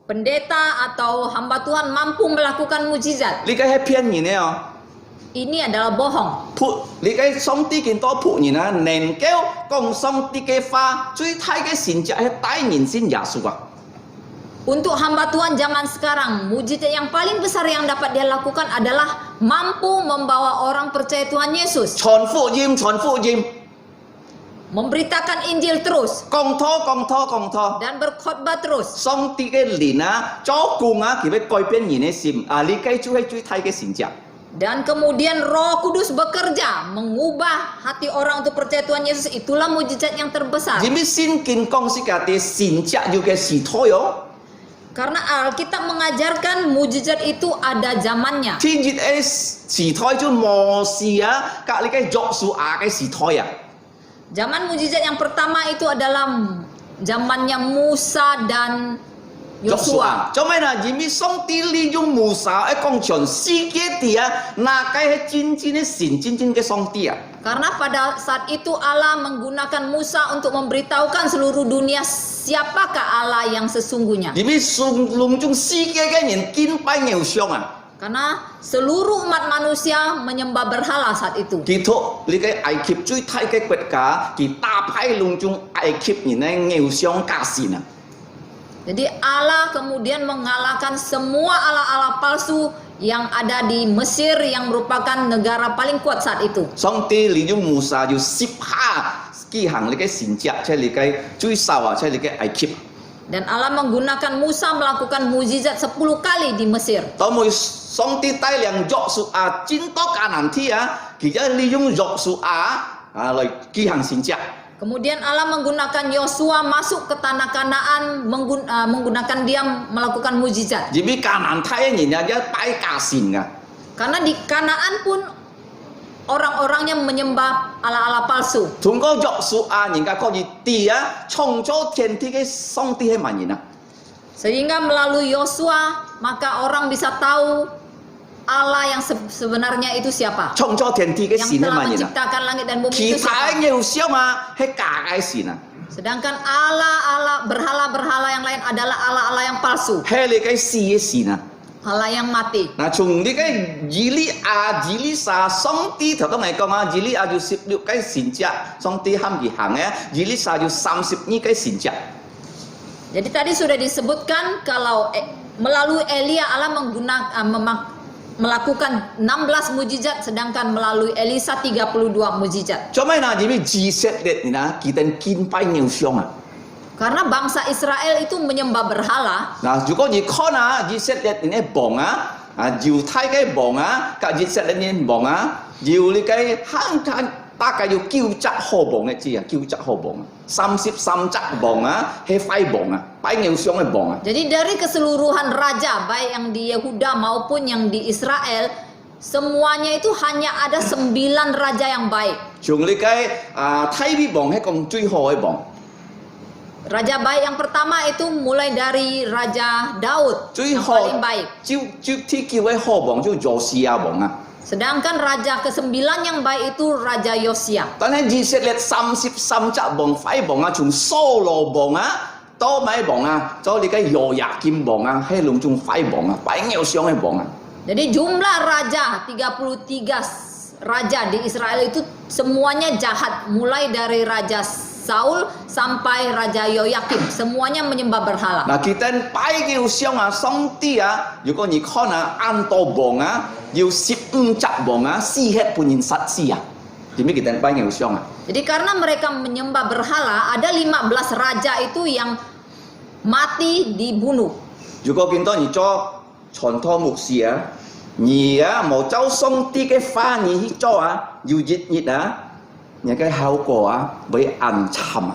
S3: Pendeta atau hamba Tuhan mampu melakukan mujizat.
S4: Li kai pian ni oh.
S3: Ini adalah bohong.
S4: Pu li kai song ti kinto pu ni na nengkel kong song ti ke fa cui tai ke sinjak he tai nin sin Yesus ah.
S3: Untuk hamba Tuhan zaman sekarang, mujizat yang paling besar yang dapat dia lakukan adalah mampu membawa orang percaya Tuhan Yesus.
S4: Chon fu yim.
S3: Memberitakan Injil terus.
S4: Kong to.
S3: Dan berkhotbah terus.
S4: Song ti ke lina cho kung ah ki be koi pian ni ne sim. Li kai cui tai ke sinjak.
S3: Dan kemudian Roh Kudus bekerja mengubah hati orang untuk percaya Tuhan Yesus. Itulah mujizat yang terbesar.
S4: Jimmy sin kin kong si kate sinjak juga si toyo.
S3: Karena Alkitab mengajarkan mujizat itu ada zamannya.
S4: Tinjit si toy ju mo sia kak li kai jok su a kai si toya.
S3: Zaman mujizat yang pertama itu adalah zamannya Musa dan Yosua.
S4: Cho mai na Jimmy song ti li ju Musa kong chon si ke dia na kai he jin ne sin ke song ti ah.
S3: Karena pada saat itu Allah menggunakan Musa untuk memberitahukan seluruh dunia siapakah Allah yang sesungguhnya.
S4: Jimmy sung lung jung si ke kan yin kin pai ngeu xiong ah.
S3: Karena seluruh umat manusia menyembah berhala saat itu.
S4: Kita lihat Ai Kip cui thai ke kwet ka kita pai lung jung Ai Kip ni nang ngeu xiong ka sin ah.
S3: Jadi Allah kemudian mengalahkan semua Allah-Allah palsu yang ada di Mesir yang merupakan negara paling kuat saat itu.
S4: Song ti li ju Musa ju sip ha ki hang li kai sin jia chai li kai cui sao ah chai li kai Ai Kip.
S3: Dan Allah menggunakan Musa melakukan mukjizat 10 kali di Mesir.
S4: Tao mo song ti tai liang jok su a jin to kanan ti ah ki ja li jung jok su a lai ki hang sin jia.
S3: Kemudian Allah menggunakan Yosua masuk ke tanah Kanaan menggunakan dia melakukan mukjizat.
S4: Jadi kanan tai ni dia pai ka sin ah.
S3: Karena di Kanaan pun orang-orangnya menyembah ala-ala palsu.
S4: 通過約書亞人家可以地啊，創造天地嘅上帝係萬人啊。
S3: Sehingga melalui Yosua maka orang bisa tahu Allah yang sebenarnya itu siapa.
S4: 創造天地嘅
S3: Yang
S4: 神係
S3: telah
S4: 萬人啊。
S3: menciptakan langit dan bumi
S4: 其
S3: itu
S4: 他
S3: siapa.
S4: 嘅小嘛係假嘅神啊，
S3: Sedangkan Allah berhala-berhala yang lain adalah Allah-Allah yang palsu,
S4: 係你嘅死嘅神啊。
S3: Allah yang mati.
S4: 嗱，從你嘅以利亞、以利沙，上帝頭先嚟講啊，以利亞就16個神跡，上帝喊佢行嘅，以利沙就32個神跡。
S3: Jadi tadi sudah disebutkan kalau melalui Elia Allah melakukan 16 mujizat, sedangkan melalui Elisa 32 mujizat.
S4: 做咩嗱？因為以色列人啊，佢哋敬拜偶像啊。
S3: Karena bangsa Israel itu menyembah berhala.
S4: 嗱，如果你看啊，以色列人嘅王啊，猶太嘅王啊，及以色列人王啊，要你嘅慳慳大概要9隻好王嘅知啊，9隻好王啊，33隻王啊，係快王啊，拜偶像嘅王啊。
S3: Jadi dari keseluruhan raja baik yang di Yehuda maupun yang di Israel, semuanya itu hanya ada 9 raja yang baik.
S4: 從你嘅太微王係講最好嘅王，
S3: Raja baik yang pertama itu mulai dari Raja Daud
S4: 最
S3: yang
S4: 好
S3: paling baik.
S4: 就天叫嘅好王就約西亞王啊。
S3: Sedangkan raja ke-9 yang baik itu Raja Yosia.
S4: 但係以色列33隻王快王啊，從掃羅王啊。 多買王啊，咗你嘅約雅金王啊，係兩種快王啊，拜偶像嘅王啊。
S3: Jadi jumlah raja 33 raja di Israel itu semuanya jahat, mulai dari Raja Saul sampai Raja Yoyakim, semuanya menyembah berhala.
S4: 嗱，佢哋拜偶像啊，上帝啊，如果你看啊，按多王啊，要15隻王啊，4日半年實施啊，點解佢哋拜偶像啊？
S3: Jadi karena mereka menyembah berhala, ada 15 raja itu yang mati dibunuh.
S4: Juga kita ni cho chọn thọ mục sĩ á, nhì á, một cháu sông ti cái pha nhì hi cho á, yêu dịch nhị á, những cái hậu quả với ăn chăm.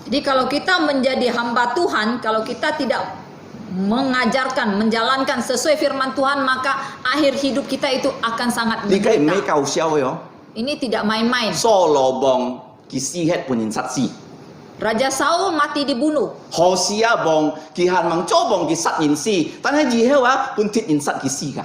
S3: Jadi kalau kita menjadi hamba Tuhan, kalau kita tidak mengajarkan, menjalankan sesuai firman Tuhan, maka akhir hidup kita itu akan sangat
S4: Đi cái mấy
S3: menderita.
S4: cầu siêu ấy hả?
S3: Ini tidak main-main.
S4: So lo bong kisi het punin saksi.
S3: Raja Saul mati dibunuh.
S4: Hồ sia bong kihan mang cho bong kisat yin si, tan hai ji heu á, pun tit yin sat kisi ka.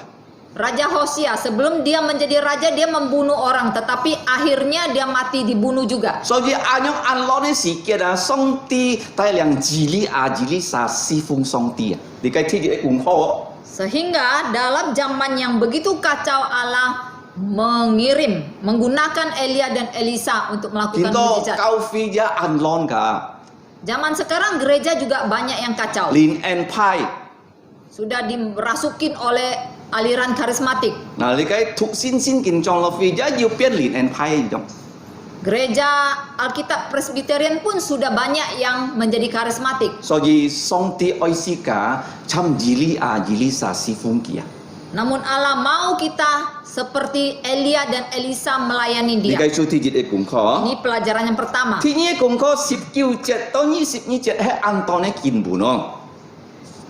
S3: Raja Hosea sebelum dia menjadi raja dia membunuh orang, tetapi akhirnya dia mati dibunuh juga.
S4: So ji anyong an lo ne si kia da song ti tai liang ji li a ji li sa si fung song ti. Di kai ti di ung ho.
S3: Sehingga dalam zaman yang begitu kacau Allah menggunakan Elia dan Elisa untuk melakukan
S4: Kinto
S3: mukjizat.
S4: kau fi ja an lon ka.
S3: Zaman sekarang gereja juga banyak yang kacau.
S4: Lin en pai.
S3: Sudah dirasukin oleh aliran karismatik.
S4: Nah, li kai thuk sin sin kin chong lo fi ja yu pian lin en pai dong.
S3: Gereja Alkitab Presbyterian pun sudah banyak yang menjadi karismatik.
S4: So ji song ti oi si ka cham ji li a ji li sa si fung kia.
S3: Namun Allah mau kita seperti Elia dan Elisa melayani
S4: Di
S3: dia.
S4: kai chu ti ji e kum kho.
S3: Ini pelajaran yang pertama.
S4: Thì như cũng có 19 节到20节係按當呢見本咯。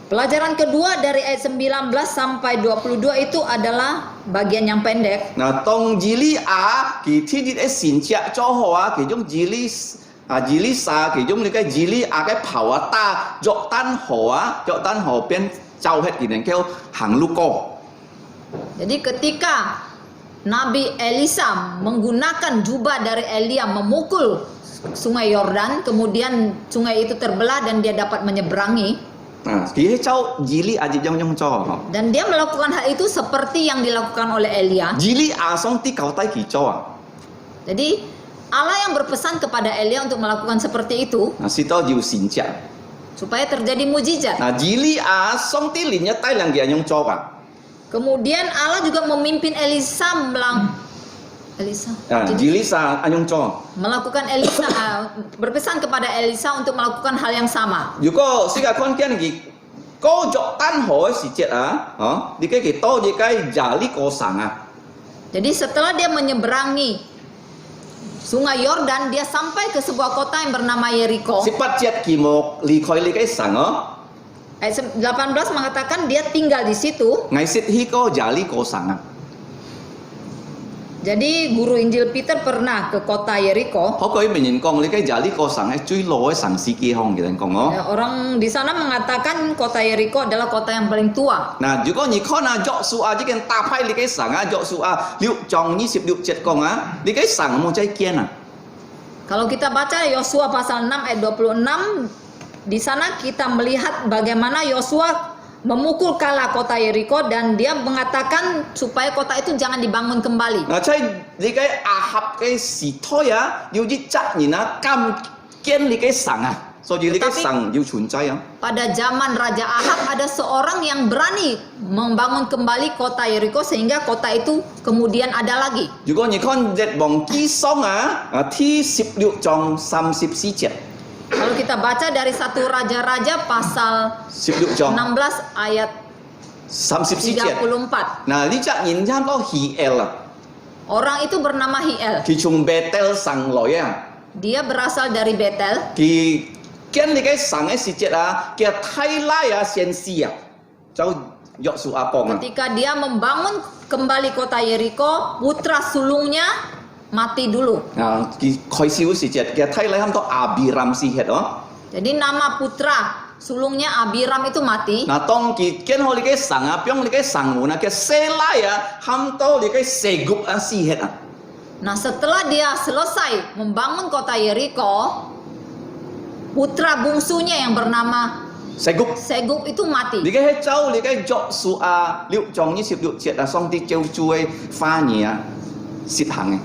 S3: Pelajaran kedua dari ayat 19 sampai 22 itu adalah bagian yang pendek.
S4: 嗱，當以利亞佢天啲嘅善隻咗後啊，其中以利沙其中你嘅以利亞嘅頭啊打約旦河邊就係件人叫行路過。
S3: Jadi ketika Nabi Elisa menggunakan jubah dari Elia memukul sungai Yordan, kemudian sungai itu terbelah dan dia dapat menyeberangi.
S4: 啊，佢係做以利亞就用咗。
S3: Dan dia melakukan hal itu seperti yang dilakukan oleh Elia.
S4: 以利亞上啲舊低佢做啊，
S3: Jadi Allah yang berpesan kepada Elia untuk melakukan seperti itu
S4: 嗱，是多要善隻。
S3: supaya terjadi mujizat.
S4: 嗱，以利亞上啲連一低兩嘅人用做啊。
S3: Kemudian Allah juga memimpin Elisa
S4: 以利沙用做。
S3: melakukan berpesan kepada Elisa untuk melakukan hal yang sama.
S4: 如果世界看見佢高約旦河嘅時節啊，你嘅幾多嘢嘅廿呢個省啊？
S3: Jadi setelah dia menyeberangi Sungai Yordan, dia sampai ke sebuah kota yang bernama Yeriko.
S4: 18節佢冇離開呢個省哦，
S3: Ayat 18 mengatakan dia tinggal di situ.
S4: 藝術呢個廿呢個省啊，
S3: Jadi guru Injil Peter pernah ke kota Yeriko.
S4: 可佢明人講你嘅廿呢個省係最老嘅城市幾項嘅人講哦。
S3: Ya, orang di sana mengatakan kota Yeriko adalah kota yang paling tua.
S4: 嗱，如果你看啊，約書亞呢件大批你嘅省啊，約書亞6章26節講啊，你嘅省冇再見啊。
S3: Kalau kita baca Yosua pasal 6 ayat 26, di sana kita melihat bagaimana Yosua memukul kalah kota Yeriko dan dia mengatakan supaya kota itu jangan dibangun kembali.
S4: 嗱，即係你嘅亞合嘅時代啊，要啲責任啊，監見你嘅省啊，所以你嘅省要存在啊。
S3: Pada zaman Raja Ahab ada seorang yang berani membangun kembali kota Yeriko sehingga kota itu kemudian ada lagi.
S4: 如果你看列王紀上啊，T16 章34節，
S3: Kalau kita baca dari 1 Raja-Raja pasal
S4: 16章
S3: 16 ayat
S4: 34節。
S3: 34.
S4: 嗱，呢隻人差唔多希エ啊，
S3: Orang itu bernama Hiel.
S4: 佢從베텔上來啊，
S3: Dia berasal dari Betel.
S4: 佢見你嘅省嘅時節啊，叫泰拉啊先知啊，就約書亞講啊。
S3: Ketika dia membangun kembali kota Yeriko, putra sulungnya mati dulu.
S4: 啊，佢開始嗰時節，叫泰拉差唔多亞比ram時節哦。
S3: Jadi nama putra sulungnya Abiram itu mati.
S4: 嗱，當佢見好你嘅省啊，俾你嘅省門啊，叫西拉啊，差唔多你嘅西谷啊時節啊。
S3: Nah, setelah dia selesai membangun kota Yeriko, putra bungsunya yang bernama
S4: 西谷。
S3: Segub itu mati.
S4: 你嘅州，你嘅約書亞6章26節啊，上帝召主嘅花兒啊，實行嘅。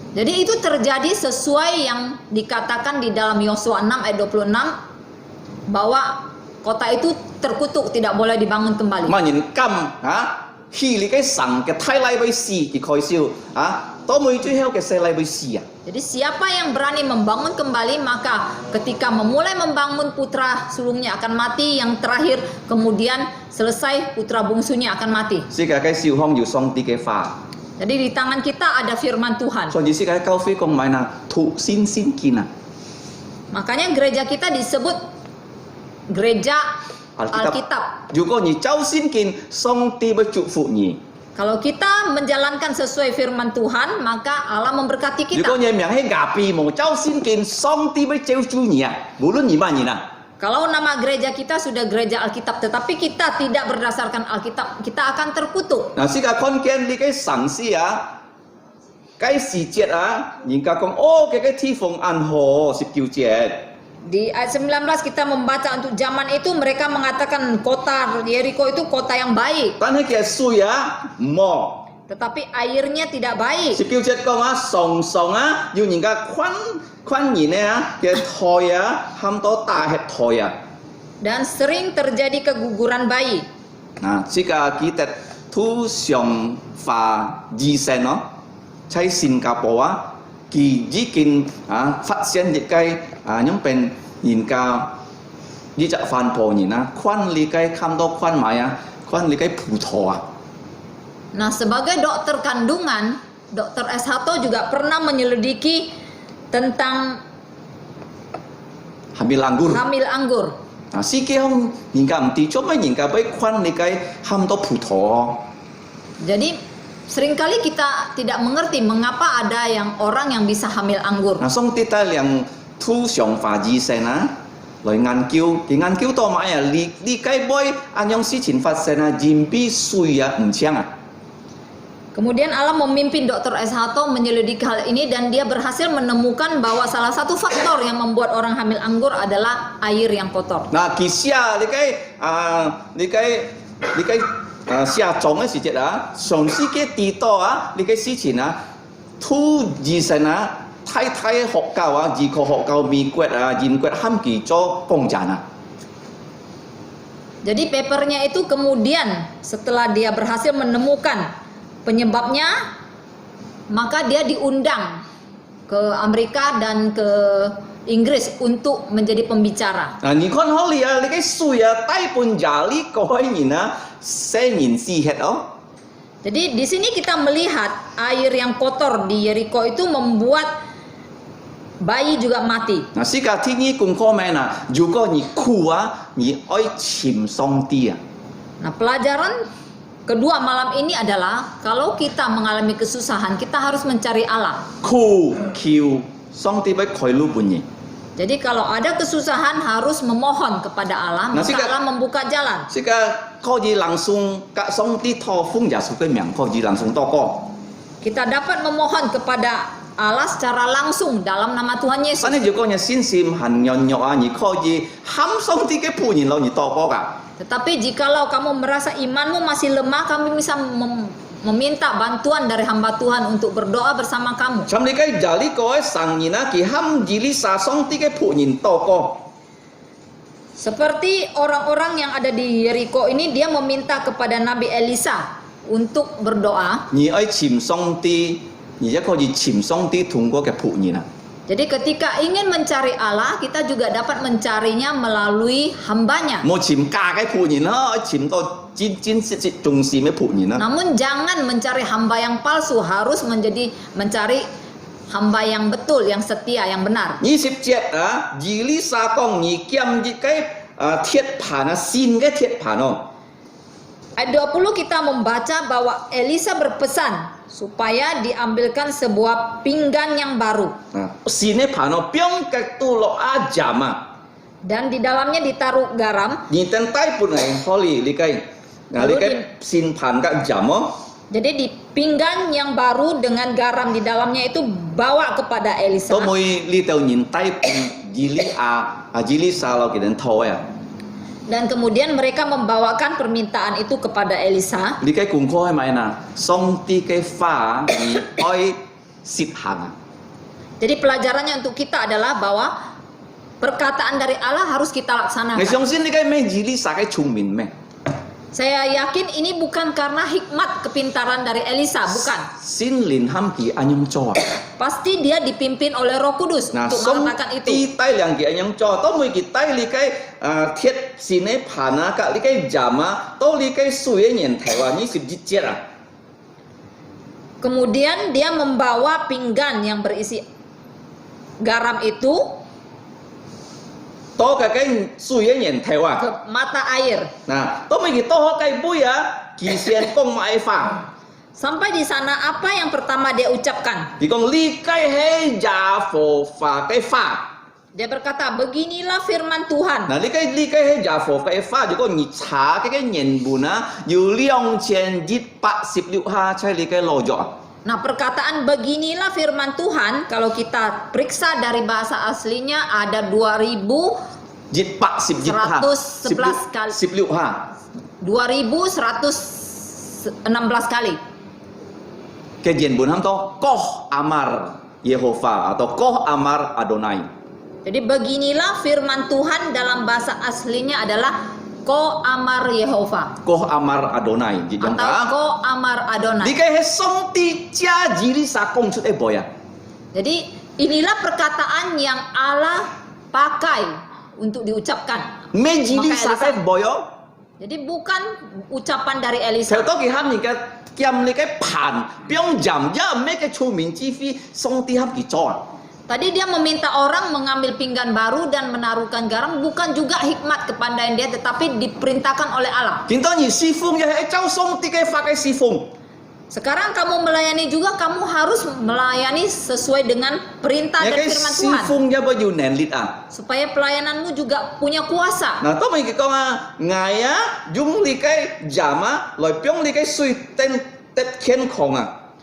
S3: Jadi itu terjadi sesuai yang dikatakan di dalam Yosua 6 ayat 26 bahwa kota itu terkutuk, tidak boleh dibangun kembali.
S4: 萬人金啊，去你嘅神嘅太拉威士而開銷啊，多每最後嘅世禮會死啊！
S3: Jadi siapa yang berani membangun kembali, maka ketika memulai membangun putra sulungnya akan mati, yang terakhir kemudian selesai putra bungsunya akan mati.
S4: 世界嘅小康要上帝嘅話，
S3: Jadi di tangan kita ada firman Tuhan.
S4: 所以世界教會講埋嗱，土先先見啊！
S3: Makanya gereja kita disebut gereja Alkitab.
S4: 如果你走先見，上帝會祝福你。
S3: Kalau kita menjalankan sesuai firman Tuhan, maka Allah memberkati
S4: 如果
S3: kita.
S4: 你名喺牙邊冇走先見，上帝會照住你啊！無論你乜人啊！
S3: Kalau nama gereja kita sudah gereja Alkitab, tetapi kita tidak berdasarkan Alkitab, kita akan terkutuk.
S4: 嗱，世界看見你嘅神師啊，計時節啊，人家講哦，嘅天風暗河19節。
S3: Di ayat 19 kita membaca untuk zaman itu mereka mengatakan kota Yeriko itu kota yang baik,
S4: 但係嘅水啊，冇。
S3: tetapi airnya tidak baik.
S4: 19節講啊，常常啊，要人家困人啊嘅台啊，冚到大吃台啊。
S3: Dan sering terjadi keguguran bayi.
S4: 嗱，即個記得土上化醫生咯，喺新加坡啊，佢已經啊發現一個因เป็น人家呢隻犯婆人啊，困你嘅冚到困埋啊，困你嘅葡萄啊。
S3: Nah, sebagai dokter kandungan, Dokter S. Hato juga pernah menyelidiki tentang
S4: hamil anggur.
S3: hamil anggur.
S4: 啊，司機空人家唔知做咩，人家俾困你嘅冚到葡萄。
S3: Jadi seringkali kita tidak mengerti mengapa ada orang yang bisa hamil anggur.
S4: 嗱，上帝帶領土上化醫生啊，來研究，佢研究到乜呀？你該杯按樣事情發生啊，人比水啊唔強啊。
S3: Kemudian Allah memimpin Dr. S. Hato menyelidiki hal ini dan dia berhasil menemukan bahwa salah satu faktor yang membuat orang hamil anggur adalah air yang kotor.
S4: 嗱，其實啊，你下種嘅時節啊，上司嘅地多啊，你嘅事情啊，土醫生啊，太學校啊，醫科學校美國啊，英國冚佢做工人啊。
S3: Jadi papernya itu kemudian setelah dia berhasil menemukan penyebabnya, maka dia diundang ke Amerika dan ke Inggris untuk menjadi pembicara.
S4: 嗱，你看好你啊，你嘅水啊，大半廿呢個人啊，生人事血哦。
S3: Jadi di sini kita melihat air yang kotor di Yeriko itu membuat bayi juga mati.
S4: 嗱，世界天意公開咩嗱？如果你苦啊，你愛潛上帝啊。
S3: Nah, pelajaran kedua malam ini adalah kalau kita mengalami kesusahan, kita harus mencari Allah.
S4: 苦求上帝俾開路本嘢。
S3: Jadi kalau ada kesusahan harus memohon kepada Allah,
S4: Nah,
S3: maka
S4: jika-
S3: Allah membuka jalan.
S4: 世界可以langsungกับ上帝託風耶穌嘅名，可以langsung禱告。
S3: Kita dapat memohon kepada Allah secara langsung dalam nama Tuhan Yesus.
S4: 但係如果你信心很軟弱啊，你可以喊上帝嘅僕人咯，你禱告㗎。
S3: Tetapi jikalau kamu merasa imanmu masih lemah, kami bisa meminta bantuan dari hamba Tuhan untuk berdoa bersama kamu.
S4: 咁你嘅就呢個神人啊，佢喊以利沙上帝嘅僕人禱告。
S3: Seperti orang-orang yang ada di Yeriko ini, dia meminta kepada Nabi Elisa untuk berdoa.
S4: 你愛潛上帝，而且可以潛上帝通過嘅僕人啊。
S3: Jadi ketika ingin mencari Allah, kita juga dapat mencarinya melalui hambanya.
S4: 冇潛假嘅僕人咯，潛到真實重視嘅僕人啦。
S3: Namun jangan mencari hamba yang palsu, harus mencari hamba yang betul, yang setia, yang benar.
S4: 20節啊，以利沙講你兼一個鐵盤啊，新嘅鐵盤哦。
S3: Ayat 20 kita membaca bahwa Elisa berpesan supaya diambilkan sebuah pinggan yang baru
S4: 新嘅盤哦，邊個都落啊jam啊，
S3: dan di dalamnya ditaruh garam.
S4: 而等大半係可以你計，嗱你計新盤嘅jam哦。
S3: Jadi di pinggan yang baru dengan garam di dalamnya itu bawa kepada Elisa.
S4: 都每呢度人大半以利沙落嘅人拖啊，
S3: Dan kemudian mereka membawakan permintaan itu kepada Elisa.
S4: 你計功課係咪嗱？上帝嘅話你愛實行啊。
S3: Jadi pelajarannya untuk kita adalah bahwa perkataan dari Allah harus kita
S4: 你
S3: laksanakan.
S4: 相信你計咩以利沙嘅聰明咩？
S3: Saya yakin ini bukan karena hikmat kepintaran dari Elisa, bukan.
S4: 先靈冚佢安樣做啊？
S3: Pasti dia dipimpin oleh Roh Kudus
S4: 嗱，
S3: untuk
S4: 送
S3: mengatakan
S4: 啲
S3: itu.
S4: 低量嘅安樣做，都每佢低你嘅鐵線嘅盤啊，隔你嘅針啊，都你嘅水嘅源頭啊，呢是日節啊。
S3: Kemudian dia membawa pinggan yang berisi garam itu
S4: 多嘅嘅水嘅源頭啊。
S3: ke mata air.
S4: Nah, to may gito ho kay buya, kisian kong maifa.
S3: Sampai di sana apa yang pertama dia ucapkan?
S4: Di kong li kay he ja fo fa kay fa.
S3: Dia berkata, beginilah firman Tuhan.
S4: Nah, li kay he ja fo kay fa, di kong ni cha kay nyen bu na, yu liang qian jit pa sip liu ha chai li kay lo jo.
S3: Nah, perkataan beginilah firman Tuhan, kalau kita periksa dari bahasa aslinya ada 2000
S4: Jit pa sip jit ha.
S3: 111 kali.
S4: Sip liu ha.
S3: 2116 kali.
S4: Kay jen bu nam to koh amar Yehova atau koh amar Adonai.
S3: Jadi beginilah firman Tuhan dalam bahasa aslinya adalah Ko Amar Yehova
S4: Koh amar Adonai. Jit jang
S3: atau
S4: ka.
S3: Ko Amar
S4: Di
S3: Adonai.
S4: kay he song ti cha jiri sa kong chut e boya.
S3: Jadi inilah perkataan yang Allah pakai untuk diucapkan.
S4: Me jiri
S3: Maka
S4: sa
S3: Elisa-
S4: kay boyo.
S3: Jadi bukan ucapan dari
S4: Theo
S3: Elisa.
S4: đó kỳ ham những cái kiam những cái pan, biong jam ya mấy cái chu min chi phi song ti ham kỳ cho.
S3: Tadi dia meminta orang mengambil pinggan baru dan menaruhkan garam, bukan juga hikmat kepandaian dia, tetapi diperintahkan oleh Allah.
S4: Kita ni si fung ya hai chao song ti cái pha cái si fung.
S3: Sekarang kamu melayani juga, kamu harus melayani sesuai dengan perintah
S4: Ya
S3: dan
S4: cái
S3: firman
S4: si
S3: Tuhan.
S4: fung ya bao nhiêu nền lit à.
S3: Supaya pelayananmu juga punya kuasa.
S4: Nah, to mình cái con à, ngài á, dùng li cái jam á, rồi biong li cái suy tên tết khen khong à.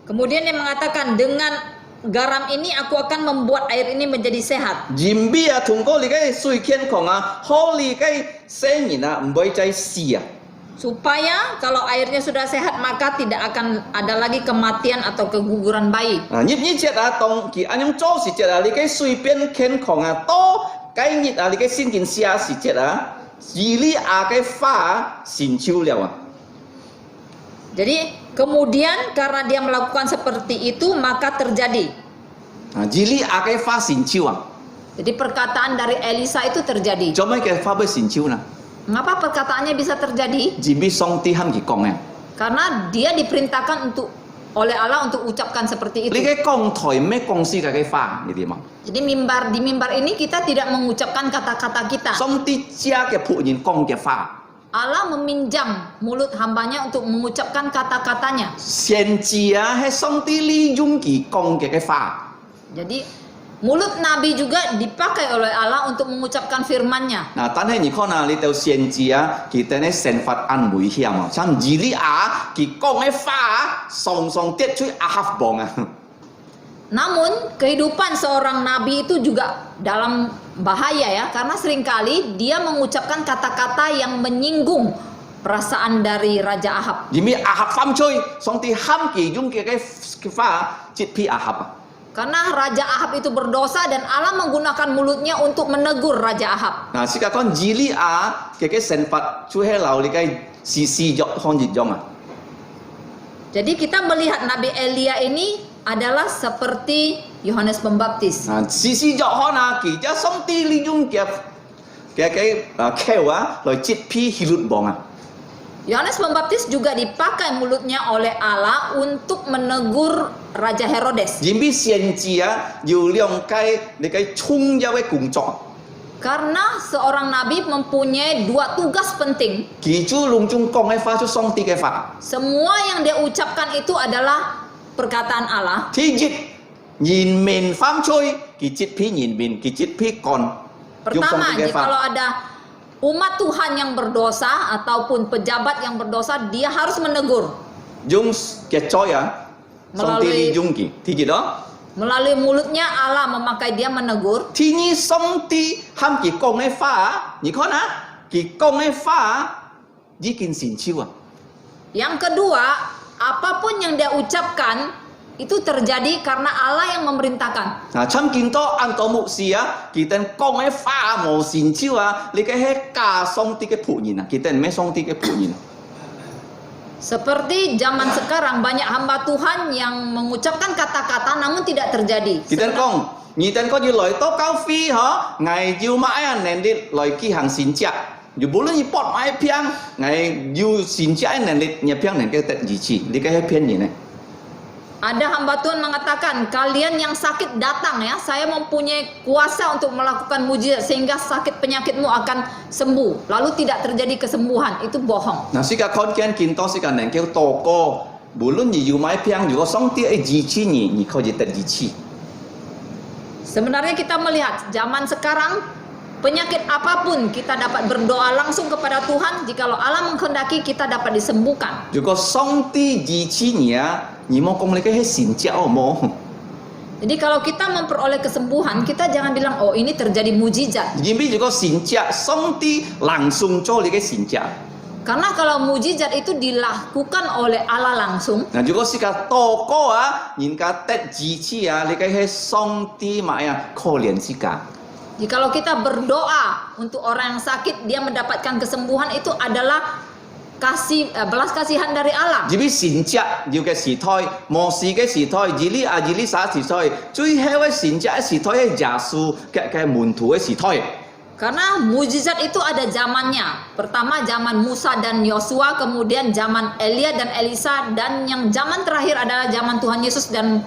S3: Kemudian dia mengatakan, dengan garam ini aku akan membuat air ini menjadi sehat.
S4: Jim bi à, thùng có li cái suy khen khong à, ho li cái sen nhìn à, mboi chai si à.
S3: Supaya kalau airnya sudah sehat, maka tidak akan ada lagi kematian atau keguguran bayi.
S4: À, nhịp nhịp chết à, tông kỳ anh em cho si chết à, li cái suy biên khen khong à, to cái nhịp à, li cái xin kinh xia si chết à, chỉ li à cái pha xin chiu liao à.
S3: Jadi kemudian karena dia melakukan seperti itu, maka terjadi.
S4: À, chỉ li à cái pha xin chiu à.
S3: Jadi perkataan dari Elisa itu terjadi.
S4: Cho mấy cái pha bơi xin chiu nè.
S3: Mengapa perkataannya bisa terjadi?
S4: Chỉ bi song ti ham kỳ kong à.
S3: Karena dia diperintahkan oleh Allah untuk ucapkan seperti
S4: Li
S3: itu.
S4: cái kong thỏi mấy kong si cái pha như thế mà.
S3: Jadi di mimbar ini kita tidak mengucapkan kata-kata kita.
S4: Song ti chia cái phụ nhìn kong cái pha.
S3: Allah meminjam mulut hambanya untuk mengucapkan kata-katanya.
S4: Xian chi à hay song ti li dung kỳ kong cái pha.
S3: Jadi mulut Nabi juga dipakai oleh Allah untuk mengucapkan firman-Nya.
S4: Nah, tan hay nhìn con nào li teo xian chi à, kỳ tên ấy sen phát ăn mùi hiểm à. Chẳng chỉ li à, kỳ kong cái pha song song tiết chui à haf bong à.
S3: Namun kehidupan seorang nabi itu juga dalam bahaya ya, karena seringkali dia mengucapkan kata-kata yang menyinggung perasaan dari Raja Ahab.
S4: Vì mi à haf pham chui, song ti ham kỳ dung cái pha chít pi à haf à.
S3: Karena Raja Ahab itu berdosa dan Allah menggunakan mulutnya untuk menegur Raja Ahab.
S4: Nah, si con chỉ li à cái sen phát chui hay lau li cái si dọc hon dịch dong à.
S3: Jadi kita melihat Nabi Elia ini adalah seperti Yohanes Pembaptis.
S4: À, si dọc hon à, kỳ cha song ti li dung cái keo á, rồi chít pi hilut bong à.
S3: Yohanes Pembaptis juga dipakai mulutnya oleh Allah untuk menegur Raja Herodes.
S4: Vì mi xian chi à, yêu liang cái chung giao cái cùng chọn.
S3: Karena seorang nabi mempunyai dua tugas penting.
S4: Kỳ chú lung chung kong cái pha chú song ti cái pha.
S3: Semua yang dia ucapkan itu adalah perkataan Allah.
S4: Thi dịch nhìn mình pham chui, kỳ chít pi nhìn mình, kỳ chít pi còn.
S3: Pertama, kalau ada umat Tuhan yang berdosa ataupun pejabat yang berdosa, dia harus menegur.
S4: Dung cái choi à, song ti li dung kỳ. Thì gì đó.
S3: Melalui mulutnya Allah memakai dia menegur.
S4: Thì nhi song ti ham kỳ kong cái pha, nhỉ con á, kỳ kong cái pha, chỉ kinh xin chiu à.
S3: Yang kedua, apapun yang dia ucapkan itu terjadi karena Allah yang memerintahkan.
S4: 嗱，參見到按道牧師啊，佢哋講嘅花無神招啊，你嘅係假上帝嘅僕人啊，佢哋唔係上帝嘅僕人。
S3: Seperti zaman sekarang banyak hamba Tuhan yang mengucapkan kata-kata namun tidak terjadi.
S4: 佢哋講，你哋個要來到教會嗬，係要買啊，能力來舉行善職。如無論你博買片，係要善職能力，你片能夠得二次，你嘅係騙人咧。
S3: Ada hamba Tuhan mengatakan, kalian yang sakit datang ya, saya mempunyai kuasa untuk melakukan mujizat sehingga sakit penyakitmu akan sembuh. Lalu tidak terjadi kesembuhan, itu bohong.
S4: 嗱，世界看見見到世界能夠多個，無論你要買片，如果上帝係二次你可以得二次。
S3: Sebenarnya kita melihat zaman sekarang penyakit apapun kita dapat berdoa langsung kepada Tuhan. Jikalau Allah menghendaki kita dapat disembuhkan.
S4: 如果上帝二次你啊，你冇講你嘅係善職好冇？
S3: Jadi kalau kita memperoleh kesembuhan, kita jangan bilang, oh ini terjadi mujizat.
S4: 因為如果善職，上帝langsung做你嘅善職。
S3: Karena kalau mujizat itu dilakukan oleh Allah langsung,
S4: 嗱，如果世界多個啊，人家得二次啊，你嘅係上帝買啊，可憐世界。
S3: jikalau kita berdoa untuk orang yang sakit, dia mendapatkan kesembuhan, itu adalah belas kasihan dari Allah.
S4: 至於善職要嘅時代，末世嘅時代，二哩三時代，最後嘅善職嘅時代係耶穌嘅門徒嘅時代。
S3: Karena mujizat itu ada zamannya. Pertama zaman Musa dan Yosua, kemudian zaman Elia dan Elisa, dan yang zaman terakhir adalah zaman Tuhan Yesus dan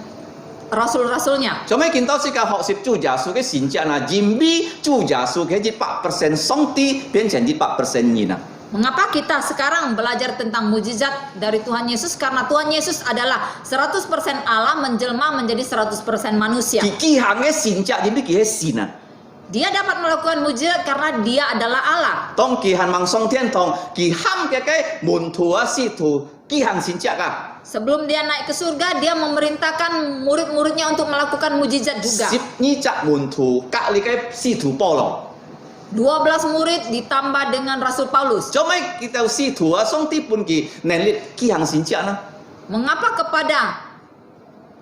S3: rasul-rasulnya.
S4: 做咩見到世界學習做耶穌嘅善職啊？因為做耶穌嘅100%上帝變成100%人啊！
S3: Mengapa kita sekarang belajar tentang mujizat dari Tuhan Yesus? Karena Tuhan Yesus adalah 100% Allah menjelma menjadi 100% manusia.
S4: 佢行嘅善職，因為佢係善啊！
S3: Dia dapat melakukan mujizat karena dia adalah Allah.
S4: 當佢行望上天堂，佢喊嘅門徒啊、使徒，佢行善職啊！
S3: Sebelum dia naik ke surga, dia memerintahkan murid-muridnya untuk melakukan mujizat juga.
S4: 12隻門徒隔離嘅使徒保羅。
S3: 12 murid ditambah dengan Rasul Paulus.
S4: 做咩佢就使徒啊？上帝本佢能力佢行善職呢？
S3: Mengapa kepada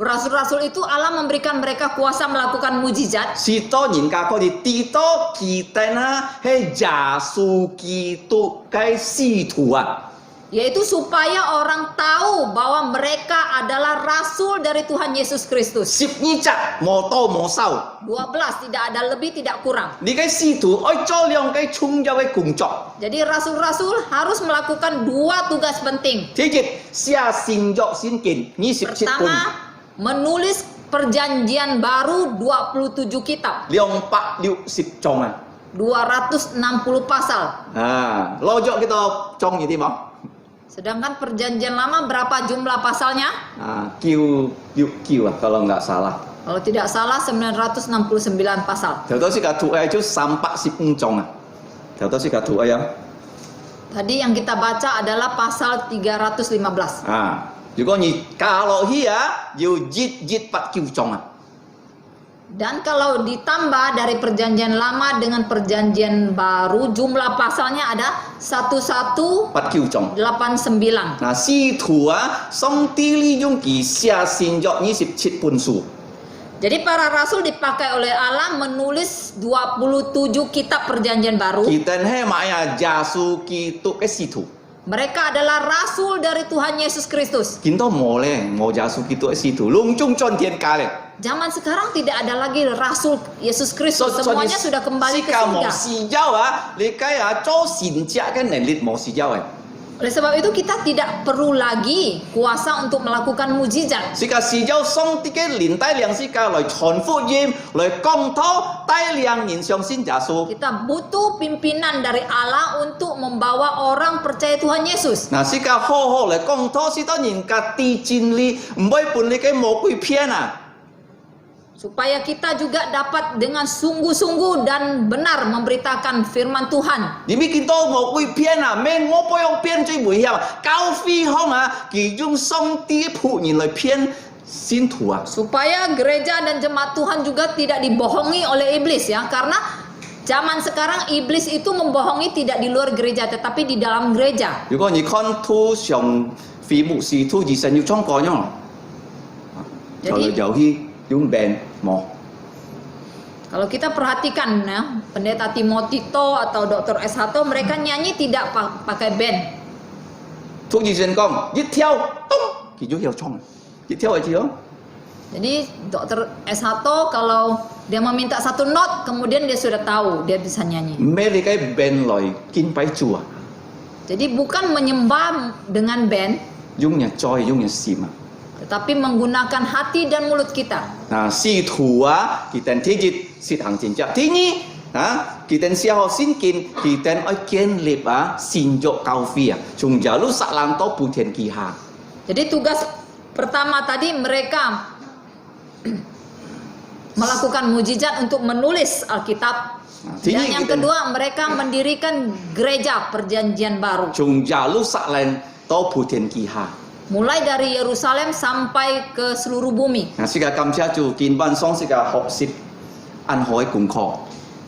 S3: rasul-rasul itu Allah memberikan mereka kuasa melakukan mujizat?
S4: 是多人家佢哋知道佢哋啊係耶穌基督嘅使徒啊！
S3: Yaitu supaya orang tahu bahwa mereka adalah rasul dari Tuhan Yesus Kristus.
S4: 12隻冇多冇少，
S3: 12, tidak ada lebih, tidak kurang.
S4: 你嘅使徒愛做兩個重要嘅工作。
S3: Jadi rasul-rasul harus melakukan 2 tugas penting.
S4: 第一，寫新約聖經27本，
S3: Pertama, menulis perjanjian baru 27 kitab,
S4: 260章啊！
S3: 260 pasal.
S4: 啊，攞咗幾多章呢啲冇？
S3: Sedangkan perjanjian lama berapa jumlah pasalnya?
S4: 啊，9啊，kalau nggak salah。
S3: Kalau tidak salah 969 pasal.
S4: 頭頭先嘅圖係就315章啊，頭頭先嘅圖係啊。
S3: Tadi yang kita baca adalah pasal 315.
S4: 啊，如果你加落去啊，要189章啊。
S3: Dan kalau ditambah dari perjanjian lama dengan perjanjian baru, jumlah pasalnya ada 1189.
S4: 89章。嗱，使徒啊，上帝利用佢寫新約27本書。
S3: Jadi para rasul dipakai oleh Allah menulis 27 kitab perjanjian baru.
S4: 佢哋係咩啊？耶穌基督嘅使徒。
S3: Mereka adalah rasul dari Tuhan Yesus Kristus.
S4: 見到冇咧，冇耶穌基督嘅使徒，隆中進天家咧。
S3: Zaman sekarang tidak ada lagi rasul Yesus Kristus. Semuanya sudah kembali ke
S4: 冇
S3: surga.
S4: 事有啊，你梗係做善職嘅能力冇事有嘅。
S3: Oleh sebab itu kita tidak perlu lagi kuasa untuk melakukan mujizat.
S4: 世界是有上帝嘅靈帶領世界來傳福音，來講道，帶領人相信耶穌。
S3: Kita butuh pimpinan dari Allah untuk membawa orang percaya Tuhan Yesus.
S4: 嗱，世界好好嚟講道，使到人家知真理，唔會伴你嘅魔鬼騙啊！
S3: Supaya kita juga dapat dengan sungguh-sungguh dan benar memberitakan firman Tuhan.
S4: 你咪見到魔鬼騙啊，咩魔鬼用騙最危險，教會方啊，佢用上帝僕人嚟騙信徒啊！
S3: Supaya gereja dan jemaat Tuhan juga tidak dibohongi oleh iblis ya. Karena zaman sekarang iblis itu membohongi tidak di luar gereja tetapi di dalam gereja.
S4: 如果你看圖上飛牧師圖二神要講講樣，就嚟
S3: Jadi
S4: 就去用 band 冇。
S3: kalau kita perhatikan ya, pendeta Timotito atau Dr. S1 mereka nyanyi tidak pakai band.
S4: 突然間講一跳，咚，佢就要衝，一跳一跳。
S3: Jadi Dr. S1 kalau dia meminta satu not kemudian dia sudah tahu dia bisa nyanyi.
S4: 咩你嘅 band 來見擺住啊？
S3: Jadi bukan menyembah dengan band
S4: 用嘅再用嘅心啊！
S3: tetapi menggunakan hati dan mulut kita.
S4: 啊，試圖啊，佢哋睇住實行戰爭。第二啊，佢哋時候先見，佢哋愛建立啊，善作教會啊，從耶路撒冷到普天之下。
S3: Jadi tugas pertama tadi mereka melakukan mujizat untuk menulis Alkitab. Dan yang kedua mereka mendirikan gereja perjanjian baru.
S4: 從耶路撒冷到普天之下。
S3: Mulai dari Yerusalem sampai ke seluruh bumi.
S4: 啊，世界感謝主，見班喪世界學習安好嘅功課。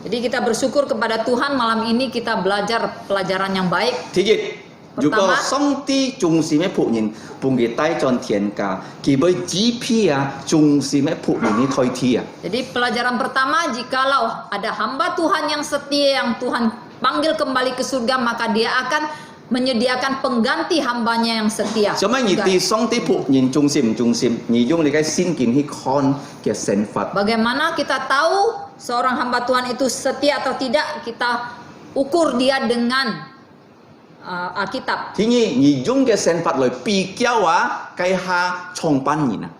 S3: Jadi kita bersyukur kepada Tuhan malam ini kita belajar pelajaran yang baik.
S4: 第一，如果上帝重視嘅僕人，幫佢帶進天家，佢會指批啊重視嘅僕人嘅推替啊。
S3: Jadi pelajaran pertama, jikalau ada hamba Tuhan yang setia yang Tuhan panggil kembali ke surga, maka dia akan menyediakan pengganti hambanya yang setia.
S4: 做乜而對上帝僕人重視唔重視？而用你嘅先見去看嘅神法。
S3: Bagaimana kita tahu seorang hamba Tuhan itu setia atau tidak? Kita ukur dia dengan Alkitab.
S4: 第二，而用嘅神法來比較啊，計下創辦人啊。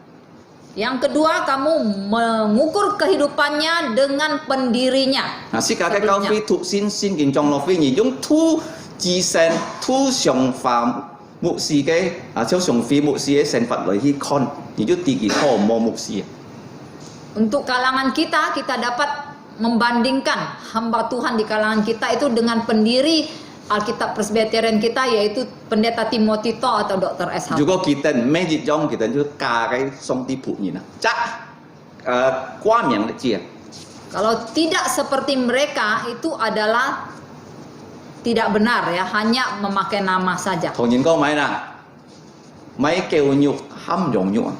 S3: Yang kedua, kamu mengukur kehidupannya dengan pendirinya.
S4: 嗱，世界嘅教會thuộc先見狀落飛，而用土自神、土上化牧師嘅朝上飛牧師嘅神法來去看，而都第二科冇牧師。
S3: Untuk kalangan kita, kita dapat membandingkan hamba Tuhan di kalangan kita itu dengan pendiri Alkitab Presbyterian kita yaitu pendeta Timotito atau Dr. S1.
S4: 如果佢哋唔咩熱衷，佢哋就嫁嘅上帝僕人啊，即掛名嚟知啊。
S3: Kalau tidak seperti mereka itu adalah tidak benar ya, hanya memakai nama saja.
S4: 同人講咪啦，咪叫肉冚羊肉啊，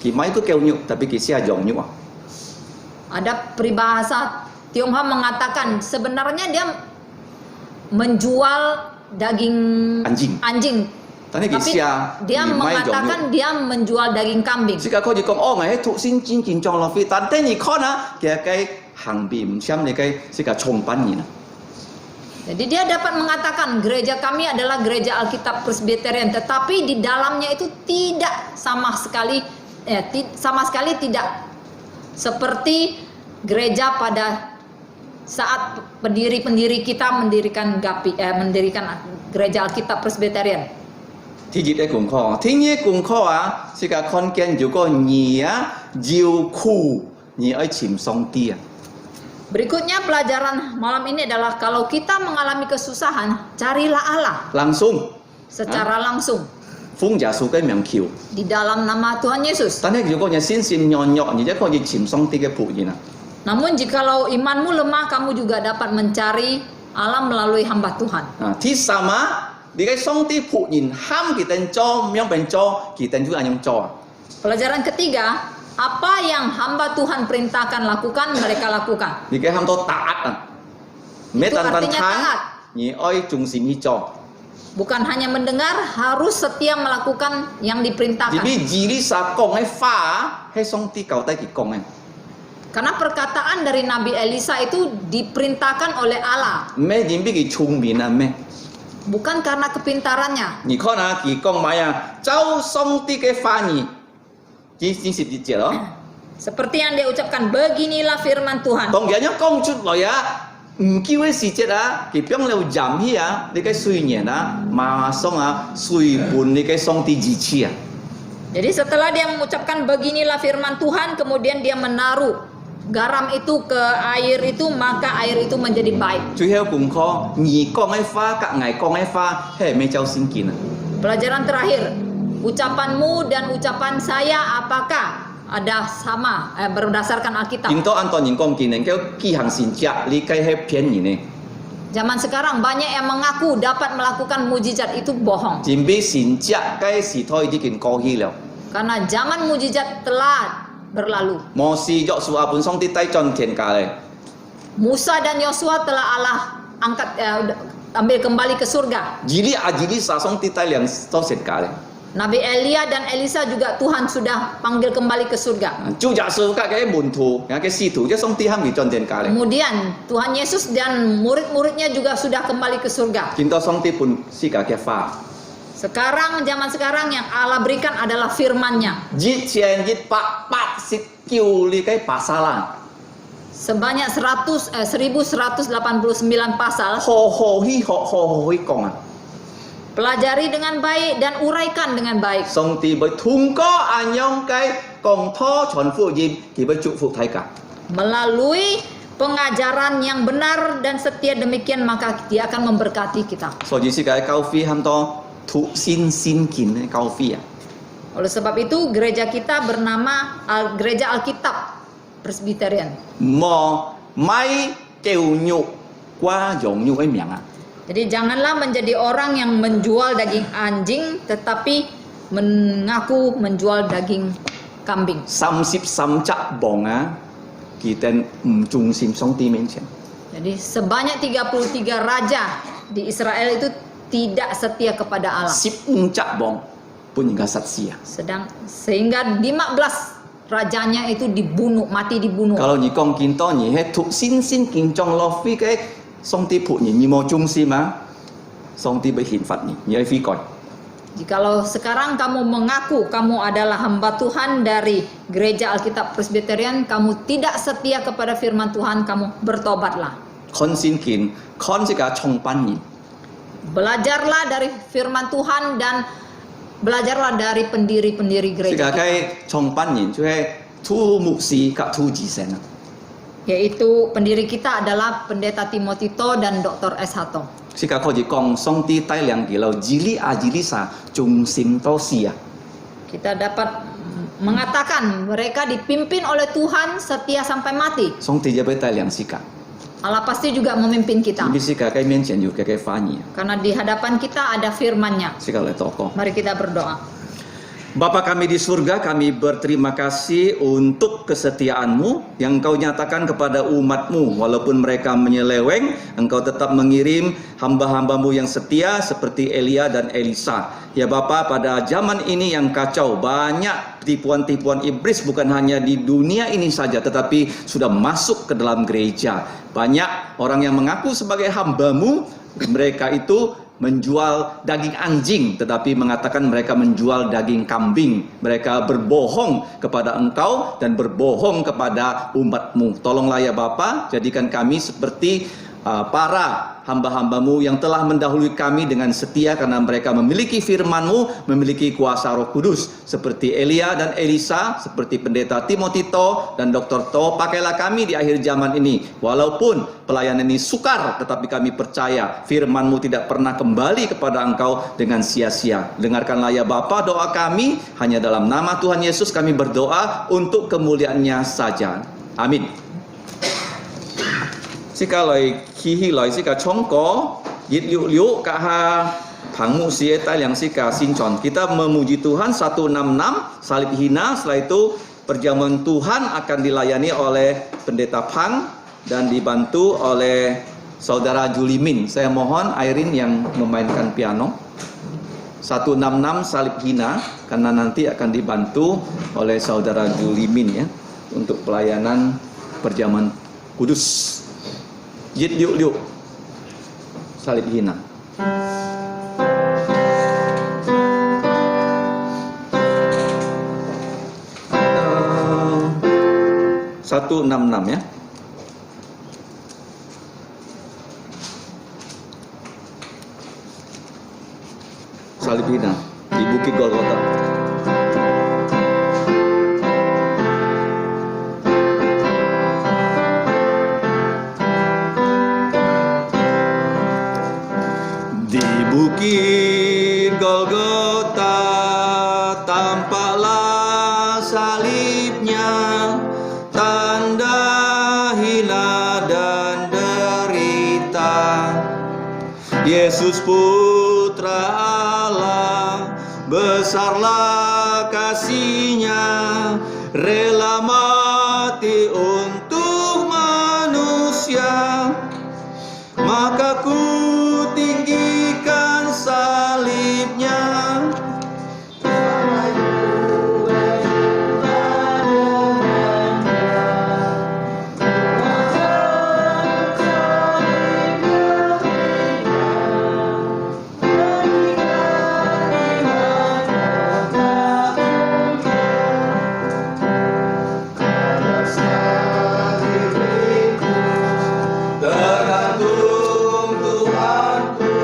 S4: 佢咪都叫肉，特別佢先係羊肉啊。
S3: Ada peribahasa Tionghoa mengatakan sebenarnya dia menjual daging anjing.
S4: Tapi
S3: dia mengatakan dia menjual daging kambing.
S4: 世界可以講哦，我喺土先見見狀落飛，但第二看啊，其實佢行邊唔簽你嘅世界創辦人啊。
S3: Jadi dia dapat mengatakan gereja kami adalah gereja Alkitab Presbyterian, tetapi di dalamnya itu tidak sama sekali tidak seperti gereja pada saat pendiri-pendiri kita mendirikan gereja Alkitab Presbyterian.
S4: 第二嘅功課，第二功課啊，世界看見如果你啊要苦，你愛尋上帝啊。
S3: Berikutnya pelajaran malam ini adalah kalau kita mengalami kesusahan, carilah Allah
S4: langsung
S3: secara langsung
S4: 奉耶穌嘅名求。
S3: di dalam nama Tuhan Yesus.
S4: 但係如果你先善軟弱，而且可以尋上帝嘅僕人啊。
S3: Namun jikalau imanmu lemah, kamu juga dapat mencari Allah melalui hamba Tuhan.
S4: 啊，第三啊，你嘅上帝僕人喊佢哋做，樣邊做，佢哋就係咁做啊。
S3: Pelajaran ketiga, apa yang hamba Tuhan perintahkan lakukan, mereka lakukan.
S4: 你嘅喊到打啊，咩
S3: Itu
S4: 單單
S3: artinya
S4: 聽
S3: taat.，
S4: 你愛重視去做。
S3: Bukan hanya mendengar, harus setia melakukan yang
S4: 而
S3: diperintahkan.
S4: 你以撒講嘅話啊，係上帝交代佢講嘅，
S3: Karena perkataan dari Nabi Elisa itu diperintahkan oleh Allah,
S4: 咩點俾佢聰明啊咩？
S3: bukan karena kepintarannya.
S4: 你看啊，佢講埋啊，照上帝嘅話語，呢十節咯。
S3: Seperti yang dia ucapkan, beginilah firman Tuhan.
S4: 當人一講出來啊，唔叫嘅時節啊，佢幫你任起啊，你嘅雖然啊，馬上啊，隨伴你嘅上帝支持啊。
S3: Jadi setelah dia mengucapkan beginilah firman Tuhan, kemudian dia menaruh garam itu ke air itu, maka air itu menjadi baik.
S4: 最後功課，你講嘅話，隔籬講嘅話，係咩就先見啊？
S3: Pelajaran terakhir, ucapanmu dan ucapan saya apakah ada sama berdasarkan Alkitab?
S4: 見到按當人講見能夠記行善者，你計係騙人呢？
S3: Zaman sekarang banyak yang mengaku dapat melakukan mujizat, itu bohong.
S4: 前邊善者，該時胎已經過去了。
S3: Karena zaman mujizat telah berlalu.
S4: 摩西約書亞本桑啲低進田價咧，
S3: Musa dan Yosua telah Allah ambil kembali ke surga.
S4: 以利亞桑啲低兩多田價咧，
S3: Nabi Elia dan Elisa juga Tuhan sudah panggil kembali ke surga.
S4: 主耶穌嘅門徒，有嘅使徒，即桑啲冚而進田價咧，
S3: Kemudian Tuhan Yesus dan murid-muridnya juga sudah kembali ke surga.
S4: 見到桑啲半世界嘅花，
S3: Sekarang, zaman sekarang yang Allah berikan adalah firman-Nya.
S4: 1,189呢嘅巴沙蘭，
S3: Sebanyak 1189 pasal.
S4: 好講啊！
S3: Pelajari dengan baik dan uraikan dengan baik.
S4: 上帝會通過安樣嘅講拖傳福音，佢會祝福大家。
S3: Melalui pengajaran yang benar dan setia demikian maka Dia akan memberkati kita.
S4: 所以世界教會很多土先建嘅教會啊，
S3: Oleh sebab itu gereja kita bernama Gereja Alkitab Presbyterian.
S4: 冇買叫肉瓜羊肉嘅名啊！
S3: Jadi janganlah menjadi orang yang menjual daging anjing tetapi mengaku menjual daging kambing.
S4: 33隻王啊，佢哋唔忠心上帝面前。
S3: Jadi sebanyak 33 raja di Israel itu tidak setia kepada Allah.
S4: 15隻王本應該實施啊！
S3: Sehingga 15 rajanya itu mati dibunuh.
S4: Kalau 你講見到你係土先建裝落飛嘅上帝僕人，你冇忠心啊，上帝會刑罰你，你係悔改。
S3: Jikalau sekarang kamu mengaku kamu adalah hamba Tuhan dari Gereja Alkitab Presbyterian, kamu tidak setia kepada firman Tuhan, kamu bertobatlah.
S4: 看先見，看這個創辦人，
S3: Belajarlah dari firman Tuhan dan belajarlah dari pendiri-pendiri
S4: 這個
S3: gereja kita,
S4: 嘅創辦人就係土牧師及土治神啊。
S3: yaitu pendiri kita adalah Pendeta Timotito dan Dr. S. Hato.
S4: 這個可以講上帝帶領佢哋治理沙忠心到死啊！
S3: Kita dapat mengatakan mereka dipimpin oleh Tuhan setia sampai mati.
S4: 上帝就會帶領世界，
S3: Allah pasti juga memimpin kita.
S4: 因為世界嘅面前有佢嘅翻譯，
S3: Karena di hadapan kita ada firman-Nya.
S4: 世界嚟禱告。
S3: Mari kita berdoa.
S4: Bapa kami di surga, kami berterima kasih untuk kesetiaan-Mu yang Engkau nyatakan kepada umat-Mu. Walaupun mereka menyeleweng, Engkau tetap mengirim hamba-hamba-Mu yang setia seperti Elia dan Elisa. Ya Bapa, pada zaman ini yang kacau, banyak tipuan-tipuan iblis bukan hanya di dunia ini saja, tetapi sudah masuk ke dalam gereja. Banyak orang yang mengaku sebagai hamba-Mu, mereka itu menjual daging anjing tetapi mengatakan mereka menjual daging kambing. Mereka berbohong kepada Engkau dan berbohong kepada umat-Mu. Tolonglah ya Bapa, jadikan kami seperti para hamba-hamba-Mu yang telah mendahului kami dengan setia karena mereka memiliki firman-Mu, memiliki kuasa Roh Kudus seperti Elia dan Elisa, seperti Pendeta Timotito dan Dr. To. Pakailah kami di akhir zaman ini. Walaupun pelayanan ini sukar, tetapi kami percaya firman-Mu tidak pernah kembali kepada Engkau dengan sia-sia. Dengarkanlah ya Bapa doa kami, hanya dalam nama Tuhan Yesus kami berdoa untuk kemuliaan-Nya saja. Amin. Sika loi kihi loi sika chongko yit liu liu kaha pangmu sie tai yang sika sincon. Kita memuji Tuhan 166 salib hina. Setelah itu perjamuan Tuhan akan dilayani oleh Pendeta Pang dan dibantu oleh Saudara Julimin. Saya mohon Airin yang memainkan piano. 166 salib hina karena nanti akan dibantu oleh Saudara Julimin ya untuk pelayanan perjamuan kudus. Yit liu liu salib hina. 166 ya. Salib hina di Bukit Golgota. Di Bukit Golgota tampaklah salibnya, tanda hina dan derita. Yesus Putra Allah, besarlah kasihnya rela mati untuk manusia, maka ku tinggikan salibnya. Tergantung Tuhanku,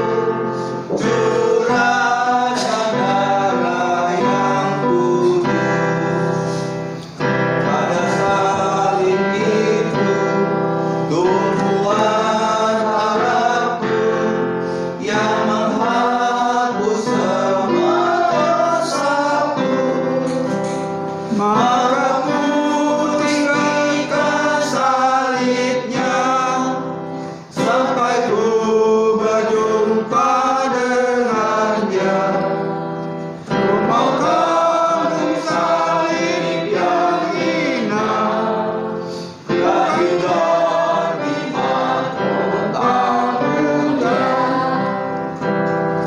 S4: curahkan darah yang kudus. Pada salib itu tumpuan harapku yang menghapus semua dosaku. Maka ku tinggalkan salibnya sampai ku berjumpa dengannya. Ku mau tanggung salib yang hina, kehidupan di mahkotanya.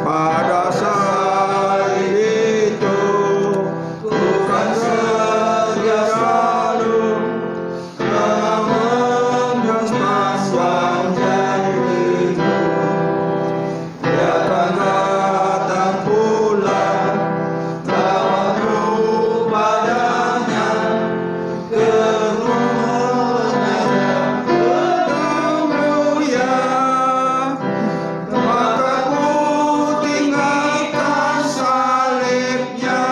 S4: Pada salib itu Tuhan sedia selalu menjemput janjimu. Dia akan datang pula waktu padanya, ke rumahnya penuh mulia. Maka ku tinggalkan salibnya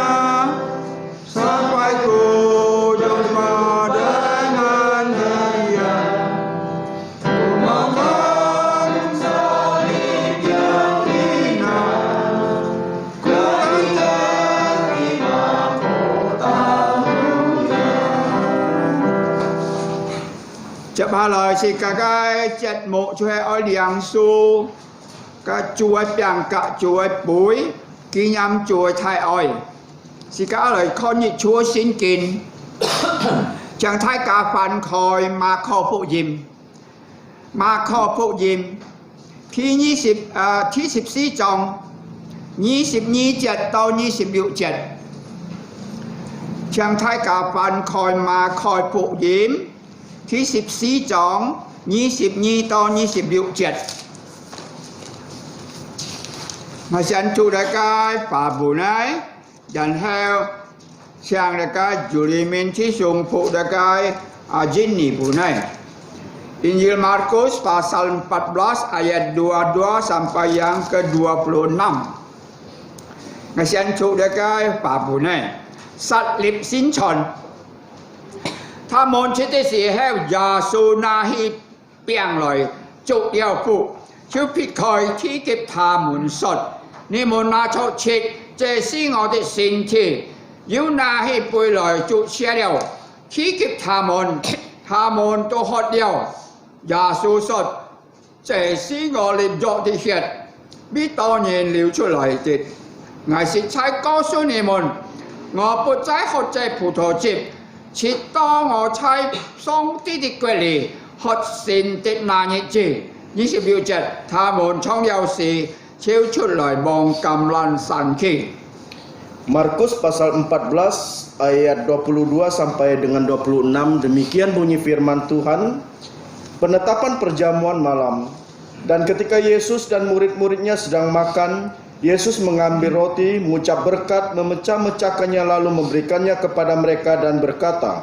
S4: sampai ku jumpa dengan Dia. Ku mau tanggung salib yang hina, kehidupan di mahkotamu.
S5: Chấp hai lời xin cả cái chặt mộ cho hai ơi liang su các chuối biang cả chuối búi kí nhắm chuối thay ơi xin cả lời con nhị chúa xin kín chẳng thay cả phản khôi mà kho phụ dìm mà kho phụ dìmที่14 จอง22 到26 节chẳng thay cả phản khôi mà khôi phụ dìmที่14 จอง22 到26 节mà dân chủ đại cái bà bù này dân theo sang đại cái Juliminที่ทรงphụ đại cái Jinni bù này. Injil Markus pasal 14 ayat 22 sampai yang ke-26. Ngasihan chủ đại cái bà bù này sát liệp xin tròn. ถ้ามนชิติสีแห้วยาสูนาฮีเปียงลอยจุเดียวผู้ชื่อผิดคอยที่เก็บทาหมุนสดนิมนต์มาชดชิดเจซี่งอดิสินที่ยูนาฮีปุยลอยจุเชียเดียวที่เก็บทามนตัวหดเดียวยาสูสดเจซี่งอลิบยอที่เขียดบิตอนเย็นหลิวช่วยลอยติดไงสิใช้ก้าวสู้นิมนต์งอปุจใจหดใจผู้โทจิบชิดต่อ我ใช้ทรงที่ดีกว่าลีหดสินติดนานิจี27ทามนช่องยาวสีเชี่ยวชุดลอยมองกำลังสันขี
S1: Markus pasal 14 ayat 22 sampai dengan 26. Demikian bunyi firman Tuhan. Penetapan perjamuan malam. Dan ketika Yesus dan murid-muridnya sedang makan, Yesus mengambil roti, mengucap berkat, memecah-mecahkannya lalu memberikannya kepada mereka dan berkata,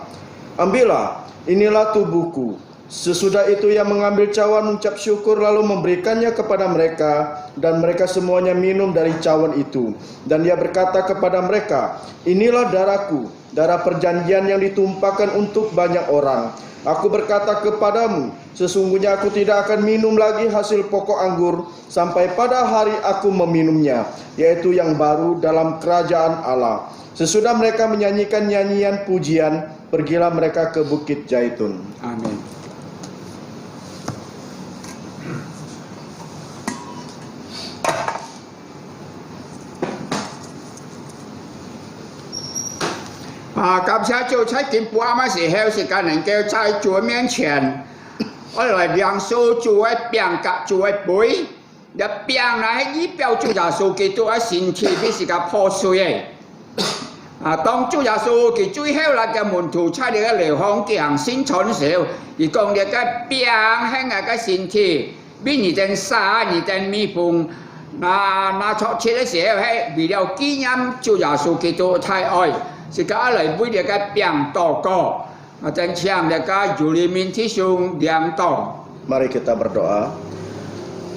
S1: "Ambillah, inilah tubuhku." Sesudah itu ia mengambil cawan, mengucap syukur lalu memberikannya kepada mereka, dan mereka semuanya minum dari cawan itu. Dan dia berkata kepada mereka, "Inilah darahku, darah perjanjian yang ditumpahkan untuk banyak orang. Aku berkata kepadamu, sesungguhnya aku tidak akan minum lagi hasil pokok anggur sampai pada hari aku meminumnya, yaitu yang baru dalam kerajaan Allah." Sesudah mereka menyanyikan nyanyian pujian, pergilah mereka ke Bukit Zaitun.
S5: Amin. 感謝主在今半晚時候時間能夠在主面前，我來領受主的餅甲主的杯，你餅係以表主耶穌基督嘅身體，必是個破碎嘅。當主耶穌佢最後那個門徒差你嘅流放行先傳時候，而講你個餅係我嘅身體，比你den沙你den米飯，那出切嘅時候係為了紀念主耶穌基督太愛。Sekali bui dia kat piang toko, dan siang dia kat juli minti sung diam to.
S1: Mari kita berdoa.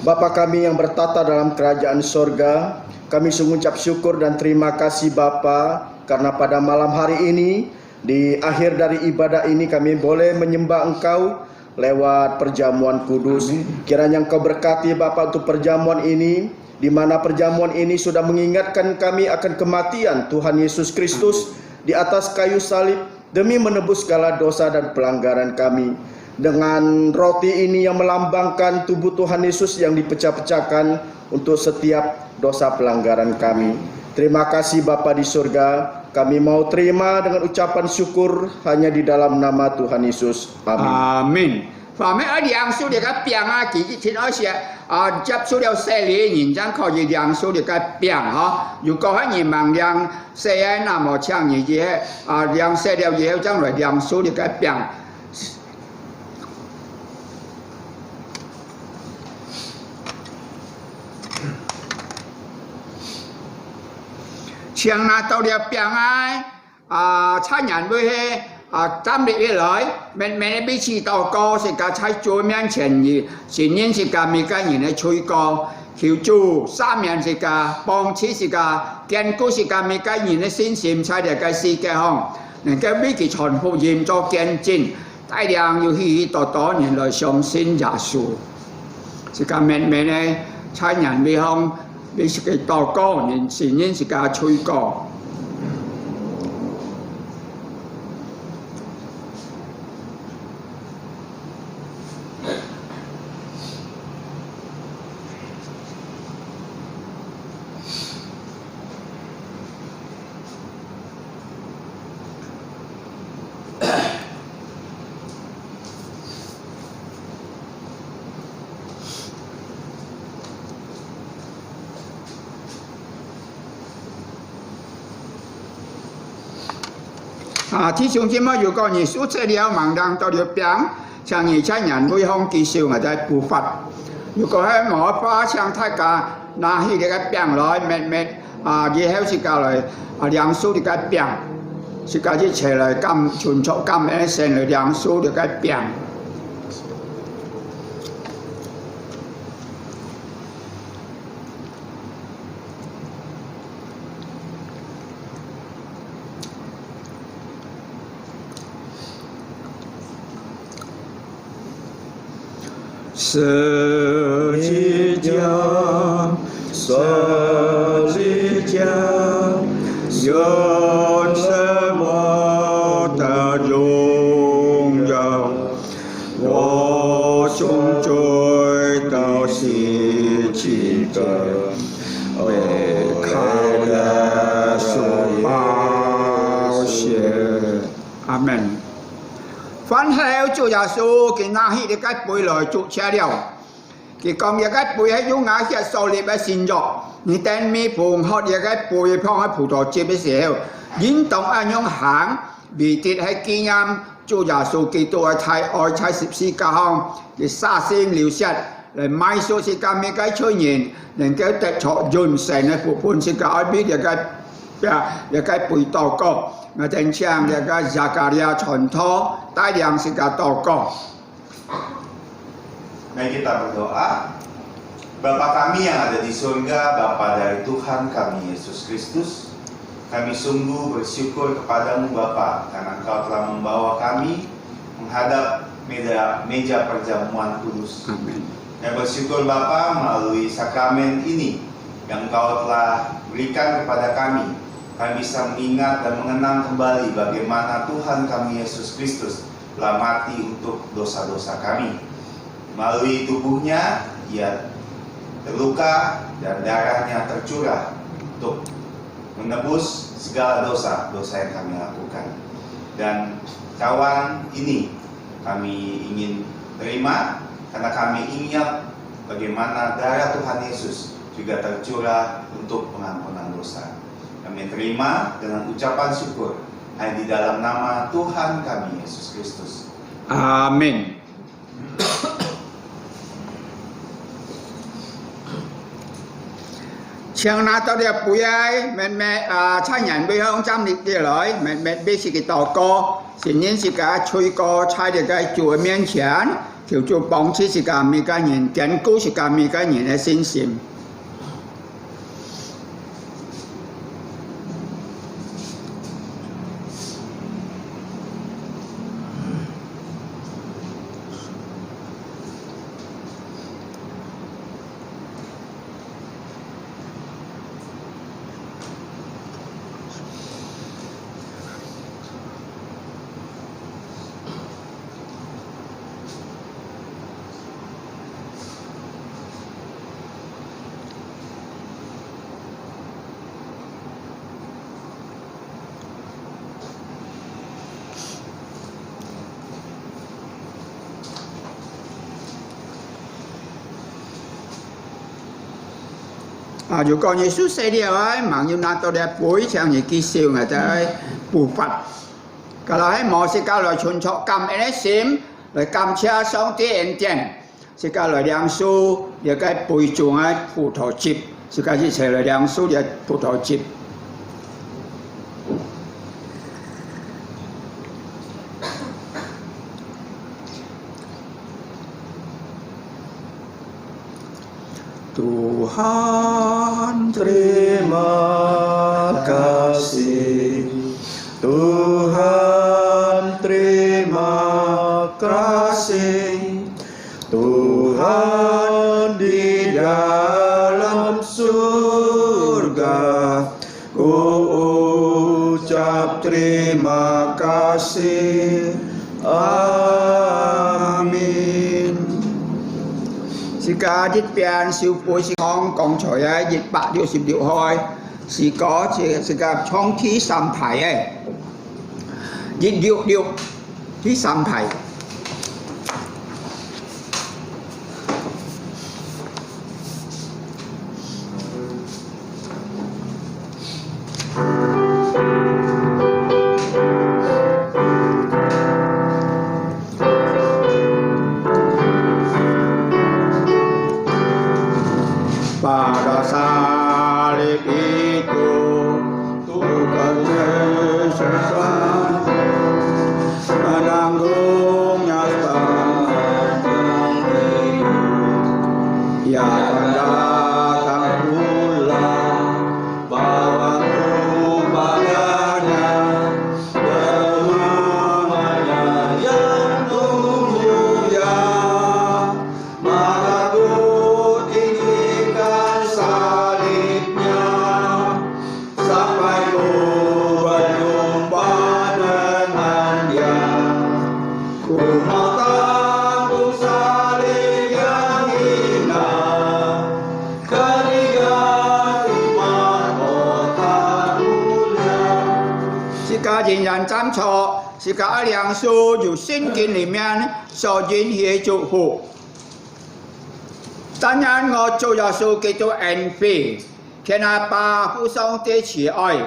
S1: Bapa kami yang bertata dalam kerajaan sorga, kami mengucap syukur dan terima kasih Bapa karena pada malam hari ini, di akhir dari ibadah ini kami boleh menyembah Engkau lewat perjamuan kudus. Kiranya Engkau berkati Bapa untuk perjamuan ini, di mana perjamuan ini sudah mengingatkan kami akan kematian Tuhan Yesus Kristus di atas kayu salib demi menebus segala dosa dan pelanggaran kami. Dengan roti ini yang melambangkan tubuh Tuhan Yesus yang dipecah-pecahkan untuk setiap dosa pelanggaran kami. Terima kasih Bapa di surga, kami mau terima dengan ucapan syukur hanya di dalam nama Tuhan Yesus. Amin.
S5: Amin. Và mấy ở điện số để cái biển kỳ thì nói sẽ chấp số điều xe lý nhìn chẳng có gì điện số để cái biển ha. Dù có hết nhìn bằng điện xe nào mà chẳng gì gì hết, điện xe điều gì hết chẳng rồi điện số để cái biển. Chiang na tàu điều biển ai, cha nhận với he. Tam địa với lợi, mình bị chỉ tàu co thì cả trái chuối miếng chèn gì, chỉ nhiên thì cả mình cái gì này chuối co, hiểu chu, sa miếng thì cả bông chỉ thì cả, kiên cố thì cả mình cái gì này xin xem trái để cái gì cái hông, nên cái biết cái chọn phụ nhiệm cho kiên chính, đại量要去多年來相信耶穌，thì cả mình này trái nhân bị hông, bị cái tàu co, nên chỉ nhiên thì cả chuối co. Thí chúng chỉ mới có những số chế điều mang đang tàu điều biển, chẳng những trái nhân với hông kỳ siêu người ta bù phật, dù có hay mở phá chẳng thay cả na hi cái biển rồi mệt gì hết chỉ cả rồi两số thì cái biển, chỉ cả chỉ chế rồi cầm chuẩn chỗ cầm ấy sen rồi两số thì cái biển. Sejak yon semua terjung jauh, wo chung chui tao si chi ke, khai la su bao xie. Amen. Phán theo Chúa Giêsu cái na hi cái bùi lời chủ chia điều, cái công việc cái bùi hay dùng ngã cái sau lễ bài xin dọ, như tên mi phùng họ cái bùi phong hay phụ trò chia với xéo, dính tổng anh nhung hàng bị tiệt hay kinh nghiệm Chúa Giêsu Kitô thay oi thay sip si cả hông, cái xa sinh liều xét, lại mai số si cả mấy cái chơi nhìn, nên cái tết chọ dồn sen hay phụ phun si cả oi biết cái bùi tàu co. Nga tên chiang dia ka Zakaria contoh tai yang sika toko.
S2: Mari kita berdoa. Bapa kami yang ada di surga, Bapa dari Tuhan kami Yesus Kristus, kami sungguh bersyukur kepadamu Bapa karena Engkau telah membawa kami menghadap meja perjamuan kudus.
S5: Amin.
S2: Kami bersyukur Bapa melalui sakramen ini yang Engkau telah berikan kepada kami bisa mengingat dan mengenang kembali bagaimana Tuhan kami Yesus Kristus telah mati untuk dosa-dosa kami. Melalui tubuhnya, Ia terluka dan darahnya tercurah untuk menebus segala dosa-dosa yang kami lakukan. Dan cawan ini kami ingin terima karena kami ingat bagaimana darah Tuhan Yesus juga tercurah untuk pengampunan dosa. Kami terima dengan ucapan syukur hanya di dalam nama Tuhan kami Yesus Kristus.
S5: Amin. Chàng na tao đẹp bùi ai, mẹ cha nhận bây hông chăm lịch đi lại, mẹ biết sự cái tàu co, sự nhiên sự cả chui co chai được cái chùa miên chán, kiểu chùa bóng chí sự cả mi cái nhìn, kiến cố sự cả mi cái nhìn là xin xìm. Dù con Giêsu sẽ đi ấy, mạng như na tôi đẹp bối chẳng như kỳ siêu người ta ấy bù phật. Cả là ấy mò sẽ cả lời chuẩn chọ cầm ấy xím, lời cầm chia sống tí ến tiền. Sẽ cả lời đăng su, để cái bùi chuồng ấy phụ thổ chịp. Sẽ cả chỉ sẽ lời đăng su để phụ thổ chịp.
S4: Tuhan terima kasih, Tuhan terima kasih, Tuhan di dalam surga, ku ucap terima kasih, amin.
S5: Sĩ ca dịch biên siêu bối sĩ không cộng trời ấy dịch bạc điều xịp điệu hồi sĩ có sĩ ca trong thí xăm thải ấy dịch điệu điệu thí xăm thải pada salib itu Tuhan Yesus menanggungnya sepanjang hidup. Ia akan datang pulang bawaku padanya semuanya yang mulia. Maka ku tinggikan salibnya sampai ku berjumpa dengan Dia. Ku mau tanggung salib yang hina, keringat iman kota mulia. 是个人人站错，是个梁树有圣经里面所引起祝福。當然我做耶穌基督恩惠，天阿爸父上帝慈愛，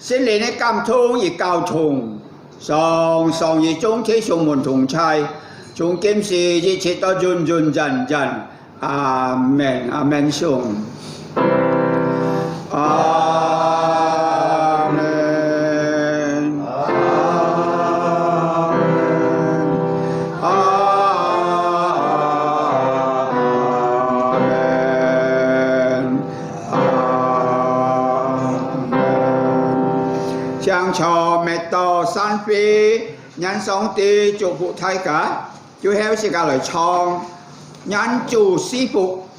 S5: 聖靈的感通與交通，常常與眾弟兄們同在，從今時一直到永永遠遠。阿門，阿門上。阿門，阿門。Chàng cho mẹ to san phi nhân sống ti chụp phụ thay cả chú heo sẽ cả lời chong nhân chủ sĩ phục